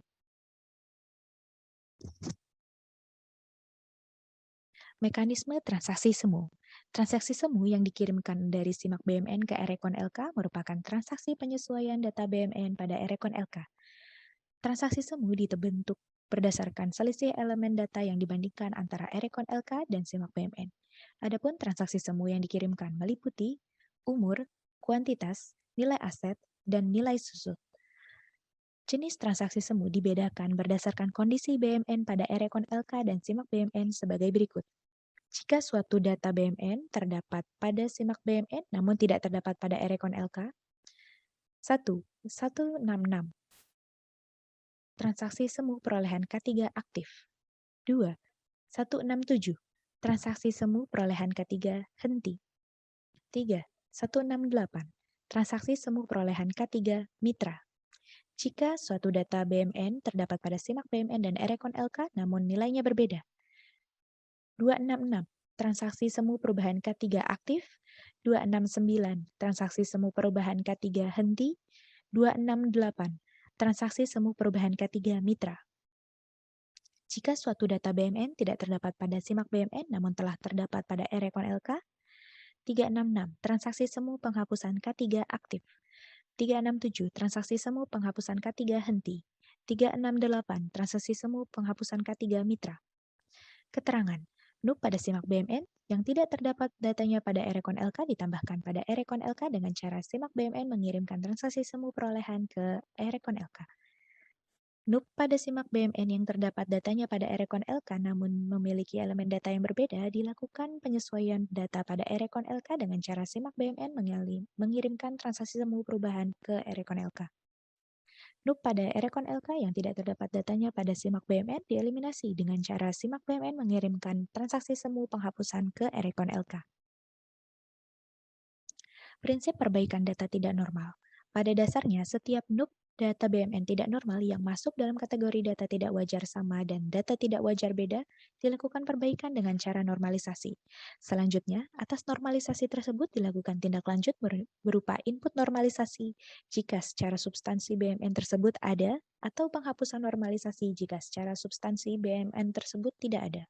Mekanisme transaksi semu. Transaksi semu yang dikirimkan dari SIMAK BMN ke Erecon LK merupakan transaksi penyesuaian data BMN pada Erecon LK. Transaksi semu dibentuk berdasarkan selisih elemen data yang dibandingkan antara Erecon LK dan SIMAK BMN. Adapun transaksi semu yang dikirimkan meliputi umur, kuantitas, nilai aset, dan nilai susut. Jenis transaksi semu dibedakan berdasarkan kondisi BMN pada Erecon LK dan SIMAK BMN sebagai berikut. Jika suatu data BMN terdapat pada SIMAK BMN namun tidak terdapat pada Erecon LK, 166 transaksi semu perolehan K3 aktif. 2. 167. Transaksi semu perolehan K3 henti. 3. 168. Transaksi semu perolehan K3 mitra. Jika suatu data BMN terdapat pada SIMAK BMN dan Erecon LK namun nilainya berbeda. 266. Transaksi semu perubahan K3 aktif. 269. Transaksi semu perubahan K3 henti. 268. Transaksi semu perubahan K3 mitra. Jika suatu data BMN tidak terdapat pada SIMAK BMN namun telah terdapat pada Erecon LK, 366 transaksi semu penghapusan K3 aktif, 367 transaksi semu penghapusan K3 henti, 368 transaksi semu penghapusan K3 mitra. Keterangan, NUP pada SIMAK BMN yang tidak terdapat datanya pada Erecon LK ditambahkan pada Erecon LK dengan cara SIMAK BMN mengirimkan transaksi semu perolehan ke Erecon LK. NUP pada SIMAK BMN yang terdapat datanya pada Erecon LK namun memiliki elemen data yang berbeda dilakukan penyesuaian data pada Erecon LK dengan cara SIMAK BMN mengirimkan transaksi semu perubahan ke Erecon LK. NUP pada Erecon LK yang tidak terdapat datanya pada SIMAK BMN dieliminasi dengan cara SIMAK BMN mengirimkan transaksi semu penghapusan ke Erecon LK. Prinsip perbaikan data tidak normal. Pada dasarnya, setiap NUP Data BMN tidak normal yang masuk dalam kategori data tidak wajar sama dan data tidak wajar beda dilakukan perbaikan dengan cara normalisasi. Selanjutnya, atas normalisasi tersebut dilakukan tindak lanjut berupa input normalisasi jika secara substansi BMN tersebut ada atau penghapusan normalisasi jika secara substansi BMN tersebut tidak ada.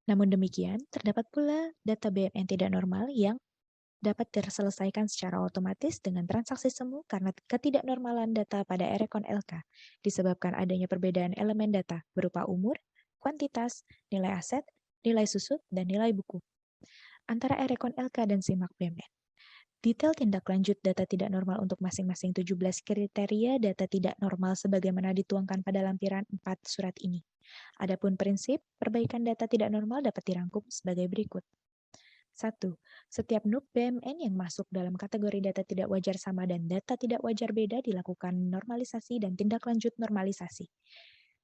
Namun demikian, terdapat pula data BMN tidak normal yang dapat terselesaikan secara otomatis dengan transaksi semu karena ketidaknormalan data pada Erecon LK disebabkan adanya perbedaan elemen data berupa umur, kuantitas, nilai aset, nilai susut, dan nilai buku antara Erecon LK dan SIMAK BMN. Detail tindak lanjut data tidak normal untuk masing-masing 17 kriteria data tidak normal sebagaimana dituangkan pada lampiran 4 surat ini. Adapun prinsip perbaikan data tidak normal dapat dirangkum sebagai berikut. 1. Setiap NUK BMN yang masuk dalam kategori data tidak wajar sama dan data tidak wajar beda dilakukan normalisasi dan tindak lanjut normalisasi.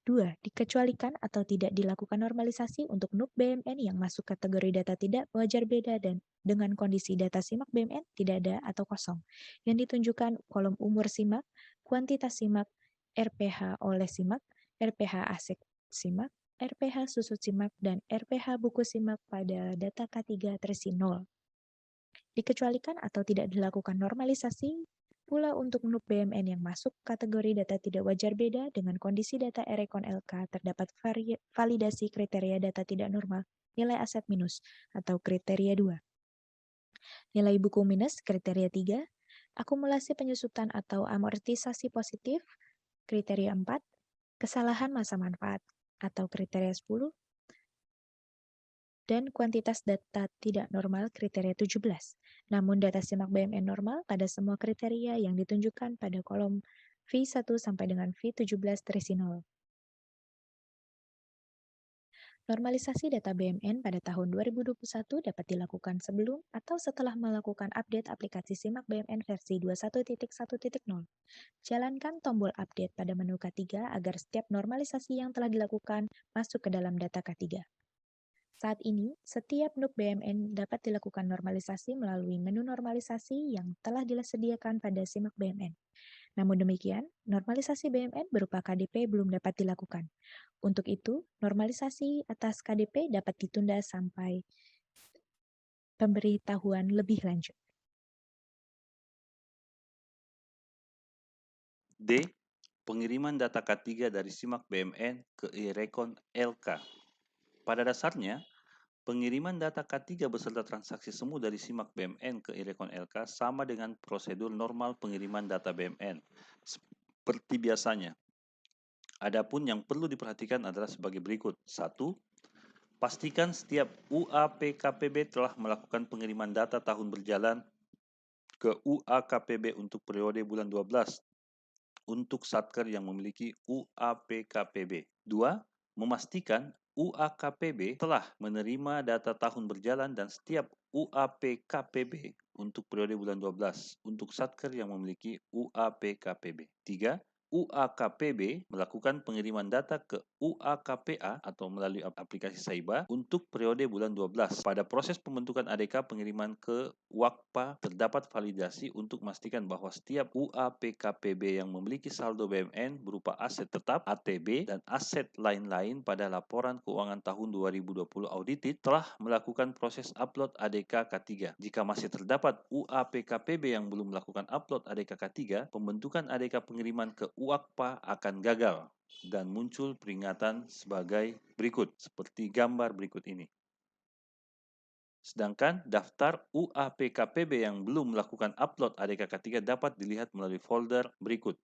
2. Dikecualikan atau tidak dilakukan normalisasi untuk NUK BMN yang masuk kategori data tidak wajar beda dan dengan kondisi data SIMAK BMN tidak ada atau kosong, yang ditunjukkan kolom umur SIMAK, kuantitas SIMAK, RPH oleh SIMAK, RPH aset SIMAK, RPH susut SIMAK, dan RPH buku SIMAK pada data K3 terisi 0. Dikecualikan atau tidak dilakukan normalisasi pula untuk NUK BMN yang masuk kategori data tidak wajar beda dengan kondisi data Erecon LK terdapat validasi kriteria data tidak normal, nilai aset minus, atau kriteria 2. Nilai buku minus, kriteria 3, akumulasi penyusutan atau amortisasi positif, kriteria 4, kesalahan masa manfaat, atau kriteria 10, dan kuantitas data tidak normal kriteria 17. Namun data SIMAK BMN normal pada semua kriteria yang ditunjukkan pada kolom V1 sampai dengan V17 terisi 0. Normalisasi data BMN pada tahun 2021 dapat dilakukan sebelum atau setelah melakukan update aplikasi SIMAK BMN versi 21.1.0. Jalankan tombol update pada menu K3 agar setiap normalisasi yang telah dilakukan masuk ke dalam data K3. Saat ini, setiap NUK BMN dapat dilakukan normalisasi melalui menu normalisasi yang telah disediakan pada SIMAK BMN. Namun demikian, normalisasi BMN berupa KDP belum dapat dilakukan. Untuk itu, normalisasi atas KDP dapat ditunda sampai pemberitahuan lebih lanjut. D. Pengiriman data K3 dari SIMAK BMN ke Erecon LK. Pada dasarnya, pengiriman data K3 beserta transaksi semu dari SIMAK BMN ke Erecon LK sama dengan prosedur normal pengiriman data BMN, seperti biasanya. Adapun yang perlu diperhatikan adalah sebagai berikut. 1. Pastikan setiap UAPKPB telah melakukan pengiriman data tahun berjalan ke UAKPB untuk periode bulan 12 untuk satker yang memiliki UAPKPB. 2. Memastikan UAKPB telah menerima data tahun berjalan dan setiap UAPKPB untuk periode bulan 12 untuk satker yang memiliki UAPKPB. 3. UAKPB melakukan pengiriman data ke UAKPA atau melalui aplikasi Saiba untuk periode bulan 12. Pada proses pembentukan ADK pengiriman ke WAKPA terdapat validasi untuk memastikan bahwa setiap UAPKPB yang memiliki saldo BMN berupa aset tetap ATB dan aset lain-lain pada laporan keuangan tahun 2020 audited telah melakukan proses upload ADK K3. Jika masih terdapat UAPKPB yang belum melakukan upload ADK K3, pembentukan ADK pengiriman ke WAKPA akan gagal dan muncul peringatan sebagai berikut, seperti gambar berikut ini. Sedangkan daftar UAPKPB yang belum melakukan upload ADK K3 dapat dilihat melalui folder berikut.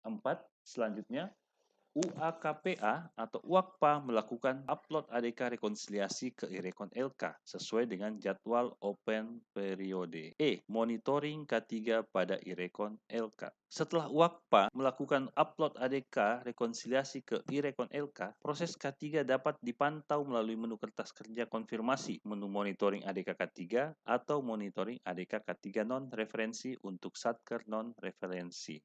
4. Selanjutnya, UAKPA atau WAKPA melakukan upload ADK rekonsiliasi ke Erecon LK sesuai dengan jadwal open periode. Monitoring K3 pada Erecon LK. Setelah WAKPA melakukan upload ADK rekonsiliasi ke Erecon LK, proses K3 dapat dipantau melalui menu kertas kerja konfirmasi, menu monitoring ADK K3 atau monitoring ADK K3 non-referensi untuk satker non-referensi.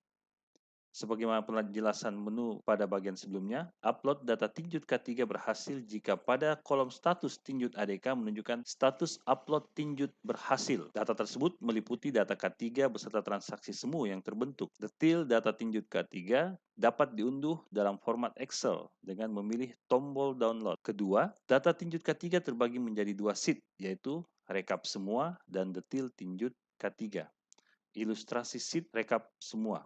Sebagaimana penjelasan menu pada bagian sebelumnya, upload data tinjut K3 berhasil jika pada kolom status tinjut ADK menunjukkan status upload tinjut berhasil. Data tersebut meliputi data K3 beserta transaksi semu yang terbentuk. Detail data tinjut K3 dapat diunduh dalam format Excel dengan memilih tombol download. Kedua, data tinjut K3 terbagi menjadi dua sheet, yaitu rekap semua dan detail tinjut K3. Ilustrasi sheet rekap semua.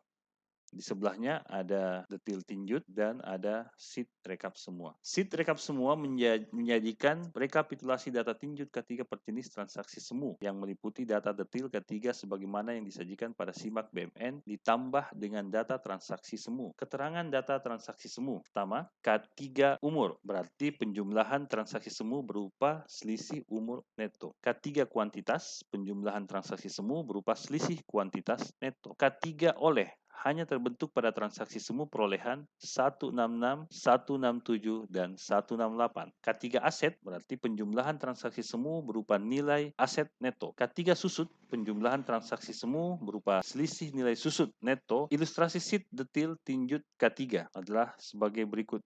Di sebelahnya ada detail tinjut dan ada sheet rekap semua. Sheet rekap semua menyajikan rekapitulasi data tinjut K3 per jenis transaksi semu yang meliputi data detail K3 sebagaimana yang disajikan pada SIMAK BMN ditambah dengan data transaksi semu. Keterangan data transaksi semu. Pertama, K3 umur, berarti penjumlahan transaksi semu berupa selisih umur neto. K3 kuantitas, penjumlahan transaksi semu berupa selisih kuantitas neto. K3 oleh, hanya terbentuk pada transaksi semu perolehan 166, 167, dan 168. K3 aset berarti penjumlahan transaksi semu berupa nilai aset neto. K3 susut, penjumlahan transaksi semu berupa selisih nilai susut neto. Ilustrasi sheet detail tinjut K3 adalah sebagai berikut.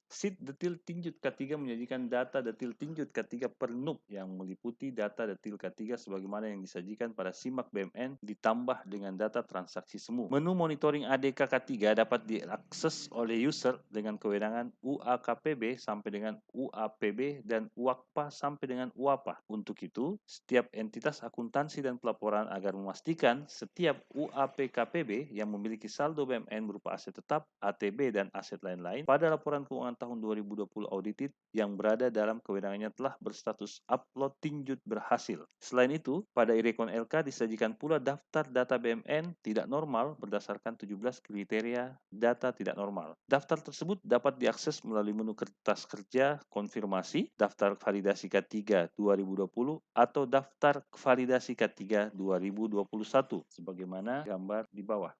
Sheet detail tinjut K3 menyajikan data detail tinjut K3 per NUP yang meliputi data detail K3 sebagaimana yang disajikan pada SIMAK BMN ditambah dengan data transaksi semu. Menu monitoring ADK K3 dapat diakses oleh user dengan kewenangan UAKPB sampai dengan UAPB dan UAKPA sampai dengan UAPA. Untuk itu, setiap entitas akuntansi dan pelaporan agar memastikan setiap UAPKPB yang memiliki saldo BMN berupa aset tetap, ATB, dan aset lain-lain pada laporan keuangan tahun 2020 audited yang berada dalam kewenangannya telah berstatus upload tinjut berhasil. Selain itu, pada Irekon LK disajikan pula daftar data BMN tidak normal berdasarkan 17 kriteria data tidak normal. Daftar tersebut dapat diakses melalui menu kertas kerja konfirmasi, daftar validasi K3 2020, atau daftar validasi K3 2021 sebagaimana gambar di bawah.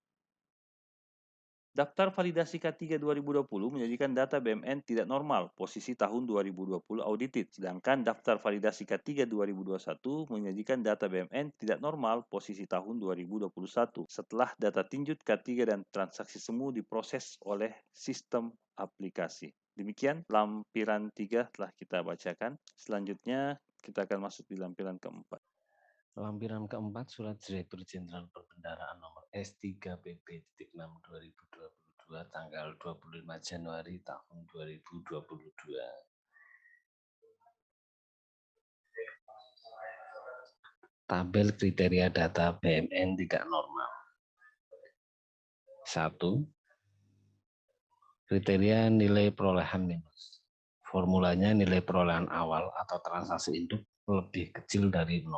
Daftar validasi K3 2020 menyajikan data BMN tidak normal posisi tahun 2020 audited, sedangkan daftar validasi K3 2021 menyajikan data BMN tidak normal posisi tahun 2021 setelah data tinjut K3 dan transaksi semu diproses oleh sistem aplikasi. Demikian lampiran 3 telah kita bacakan. Selanjutnya kita akan masuk di lampiran keempat. Lampiran keempat, Surat Direktur Jenderal Perbendaharaan nomor S3PP.6/2022 tanggal 25 Januari tahun 2022. Tabel kriteria data BMN tidak normal. 1. Kriteria nilai perolehan minus. Formulanya nilai perolehan awal atau transaksi induk lebih kecil dari 0.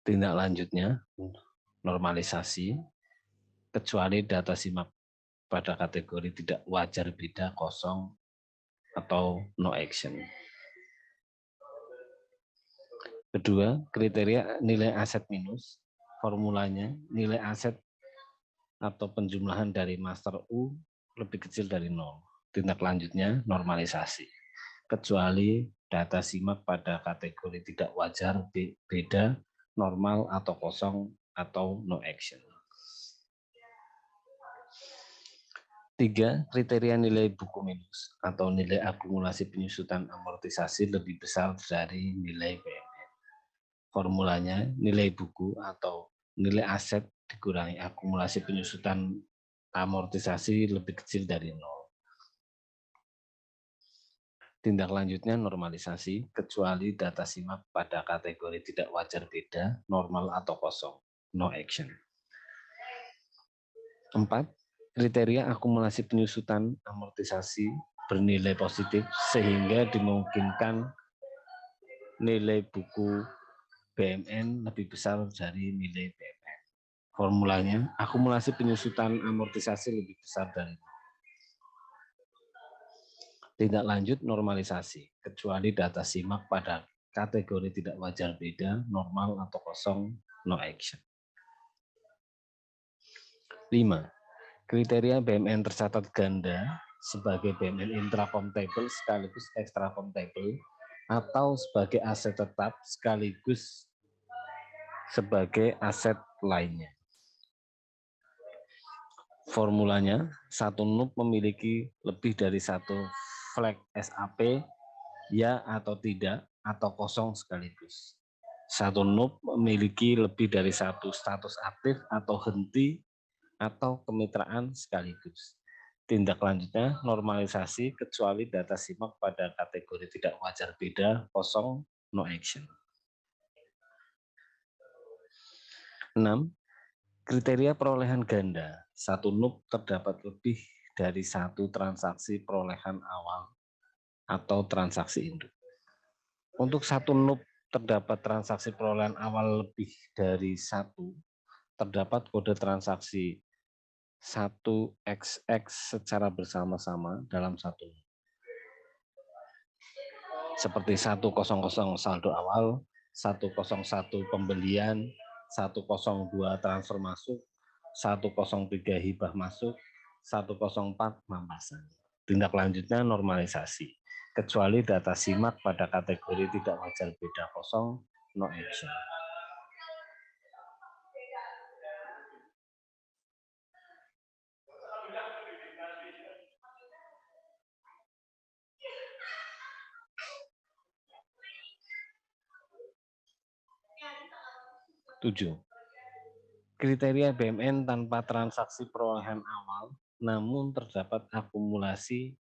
Tindak lanjutnya, normalisasi, kecuali data SIMAK pada kategori tidak wajar beda, kosong, atau no action. Kedua, kriteria nilai aset minus, formulanya nilai aset atau penjumlahan dari master U lebih kecil dari 0. Tindak lanjutnya, normalisasi, kecuali data SIMAK pada kategori tidak wajar beda, normal, atau kosong, atau no action. 3. Kriteria nilai buku minus atau nilai akumulasi penyusutan amortisasi lebih besar dari nilai BMN. Formulanya nilai buku atau nilai aset dikurangi akumulasi penyusutan amortisasi lebih kecil dari 0. Tindak lanjutnya normalisasi, kecuali data SIMAK pada kategori tidak wajar beda, normal, atau kosong, no action. 4. Kriteria akumulasi penyusutan amortisasi bernilai positif sehingga dimungkinkan nilai buku BMN lebih besar dari nilai BMN. Formulanya, akumulasi penyusutan amortisasi lebih besar dari 0. Tindak lanjut normalisasi, kecuali data SIMAK pada kategori tidak wajar beda, normal, atau kosong, no action. 5. Kriteria BMN tercatat ganda sebagai BMN intracomptable sekaligus extracomptable atau sebagai aset tetap sekaligus sebagai aset lainnya. Formulanya, satu NUP memiliki lebih dari satu flag SAP, ya atau tidak, atau kosong sekaligus. Satu NUP memiliki lebih dari satu status aktif atau henti atau kemitraan sekaligus. Tindak lanjutnya normalisasi kecuali data simak pada kategori tidak wajar beda, kosong, no action. 6. Kriteria perolehan ganda. Satu NUP terdapat lebih dari satu transaksi perolehan awal atau transaksi induk. Untuk satu NUP terdapat transaksi perolehan awal lebih dari satu, terdapat kode transaksi 1XX secara bersama-sama dalam satu NUP. Seperti 100 saldo awal, 101 pembelian, 102 transfer masuk, 103 hibah masuk, 104 mampasan. Tindak lanjutnya normalisasi, kecuali data simak pada kategori tidak wajar beda kosong, no action. Tujuh. Kriteria BMN tanpa transaksi perolehan awal, namun terdapat akumulasi,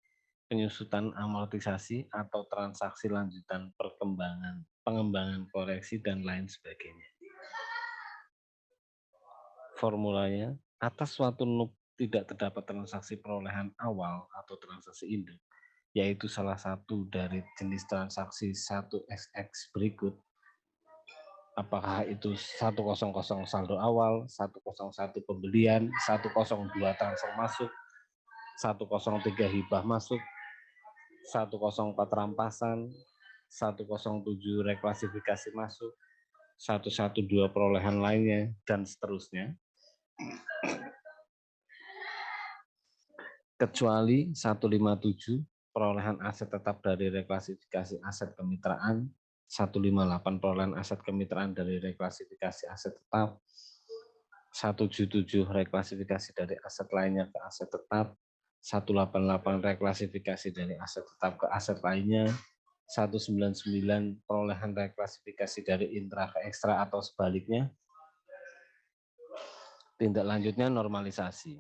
penyusutan amortisasi atau transaksi lanjutan pengembangan koreksi dan lain sebagainya. Formulanya, atas suatu NUP tidak terdapat transaksi perolehan awal atau transaksi induk, yaitu salah satu dari jenis transaksi 1XX berikut. Apakah itu 100 saldo awal, 101 pembelian, 102 transfer masuk, 103 hibah masuk, 104 rampasan, 107 reklasifikasi masuk, 112 perolehan lainnya, dan seterusnya. Kecuali 157 perolehan aset tetap dari reklasifikasi aset kemitraan, 158 perolehan aset kemitraan dari reklasifikasi aset tetap, 177 reklasifikasi dari aset lainnya ke aset tetap, 188 reklasifikasi dari aset tetap ke aset lainnya, 199 perolehan reklasifikasi dari intra ke ekstra atau sebaliknya. Tindak lanjutnya normalisasi,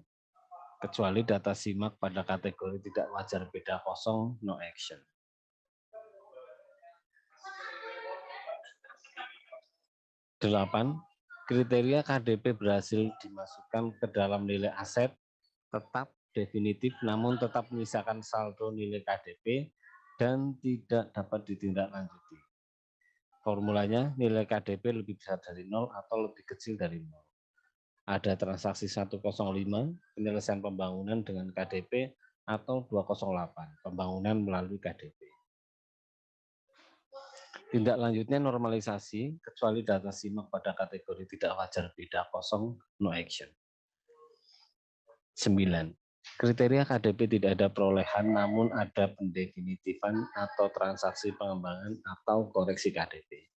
kecuali data simak pada kategori tidak wajar beda kosong, no action. 8. Kriteria KDP berhasil dimasukkan ke dalam nilai aset tetap definitif namun tetap menyisakan saldo nilai KDP dan tidak dapat ditindaklanjuti. Formulanya nilai KDP lebih besar dari 0 atau lebih kecil dari 0. Ada transaksi 105 penyelesaian pembangunan dengan KDP atau 208 pembangunan melalui KDP. Tindak lanjutnya normalisasi, kecuali data simak pada kategori tidak wajar beda kosong, no action. 9. Kriteria KDP tidak ada perolehan namun ada pendefinitifan atau transaksi pengembangan atau koreksi KDP.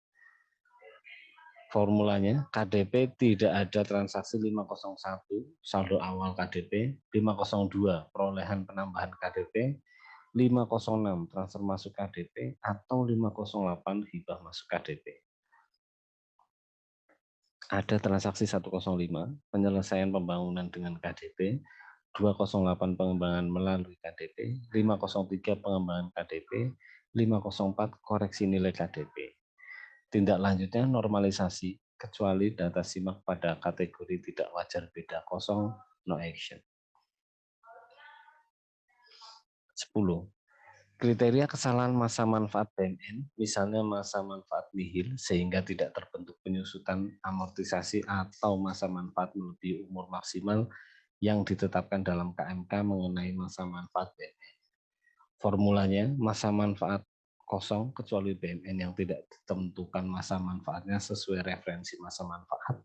Formulanya, KDP tidak ada transaksi 501 saldo awal KDP, 502 perolehan penambahan KDP, 506 transfer masuk KDP atau 508 hibah masuk KDP. Ada transaksi 105 penyelesaian pembangunan dengan KDP, 208 pengembangan melalui KDP, 503 pengembangan KDP, 504 koreksi nilai KDP. Tindak lanjutnya normalisasi, kecuali data simak pada kategori tidak wajar beda kosong, no action. 10. Kriteria kesalahan masa manfaat BMN, misalnya masa manfaat nihil sehingga tidak terbentuk penyusutan amortisasi atau masa manfaat melebihi umur maksimal yang ditetapkan dalam KMK mengenai masa manfaat BMN. Formulanya masa manfaat kosong kecuali BMN yang tidak ditentukan masa manfaatnya sesuai referensi masa manfaat.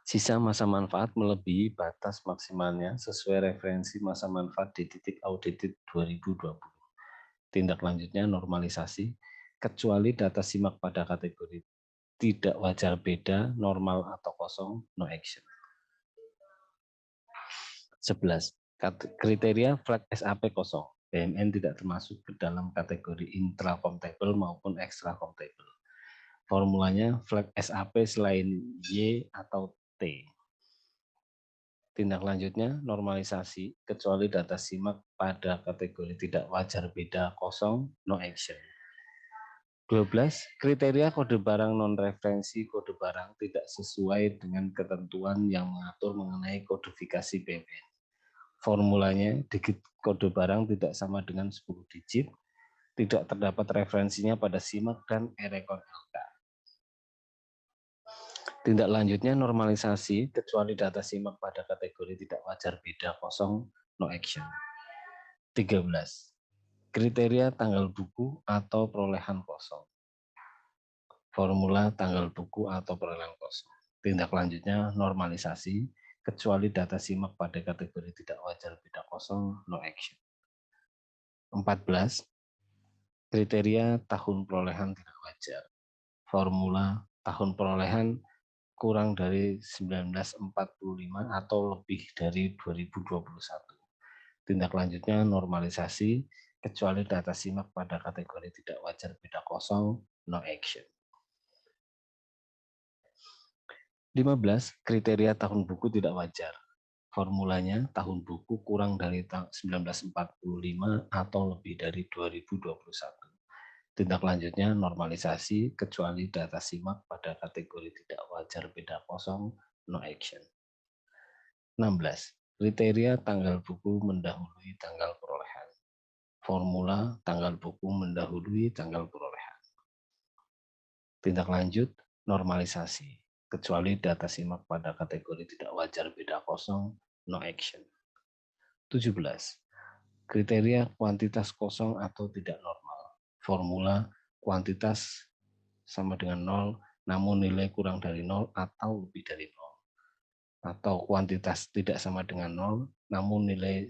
Sisa masa manfaat melebihi batas maksimalnya sesuai referensi masa manfaat di titik audited 2020. Tindak lanjutnya normalisasi, kecuali data simak pada kategori tidak wajar beda, normal atau kosong, no action. 11. Kriteria flag SAP kosong. BMN tidak termasuk ke dalam kategori intra-comptable maupun extra-comptable. Formulanya flag SAP selain Y atau T. Tindak lanjutnya normalisasi kecuali data simak pada kategori tidak wajar beda kosong, no action. 12. Kriteria kode barang non-referensi kode barang tidak sesuai dengan ketentuan yang mengatur mengenai kodifikasi BMN. Formulanya digit kode barang tidak sama dengan 10 digit, tidak terdapat referensinya pada simak dan erekon LK. Tindak lanjutnya normalisasi kecuali data simak pada kategori tidak wajar beda kosong, no action. 13. Kriteria tanggal buku atau perolehan kosong. Formula tanggal buku atau perolehan kosong. Tindak lanjutnya normalisasi kecuali data simak pada kategori tidak wajar beda kosong, no action. 14. Kriteria tahun perolehan tidak wajar. Formula tahun perolehan kurang dari 1945 atau lebih dari 2021. Tindak lanjutnya normalisasi kecuali data simak pada kategori tidak wajar beda kosong, no action. 15. Kriteria tahun buku tidak wajar. Formulanya tahun buku kurang dari 1945 atau lebih dari 2021. Tindak lanjutnya normalisasi kecuali data simak pada kategori tidak wajar beda kosong, no action. 16. Kriteria tanggal buku mendahului tanggal perolehan. Formula tanggal buku mendahului tanggal perolehan. Tindak lanjut normalisasi kecuali data simak pada kategori tidak wajar beda kosong, no action. 17. Kriteria kuantitas kosong atau tidak normal. Formula kuantitas sama dengan 0, namun nilai kurang dari 0 atau lebih dari 0. Atau kuantitas tidak sama dengan 0, namun nilai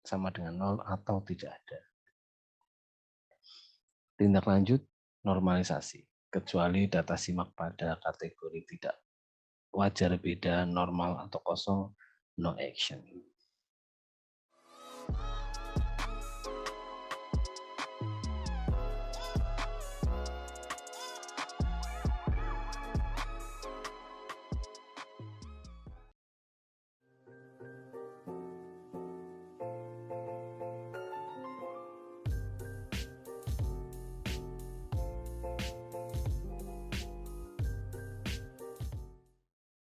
sama dengan 0 atau tidak ada. Tindak lanjut normalisasi kecuali data simak pada kategori tidak wajar beda, normal, atau kosong, no action.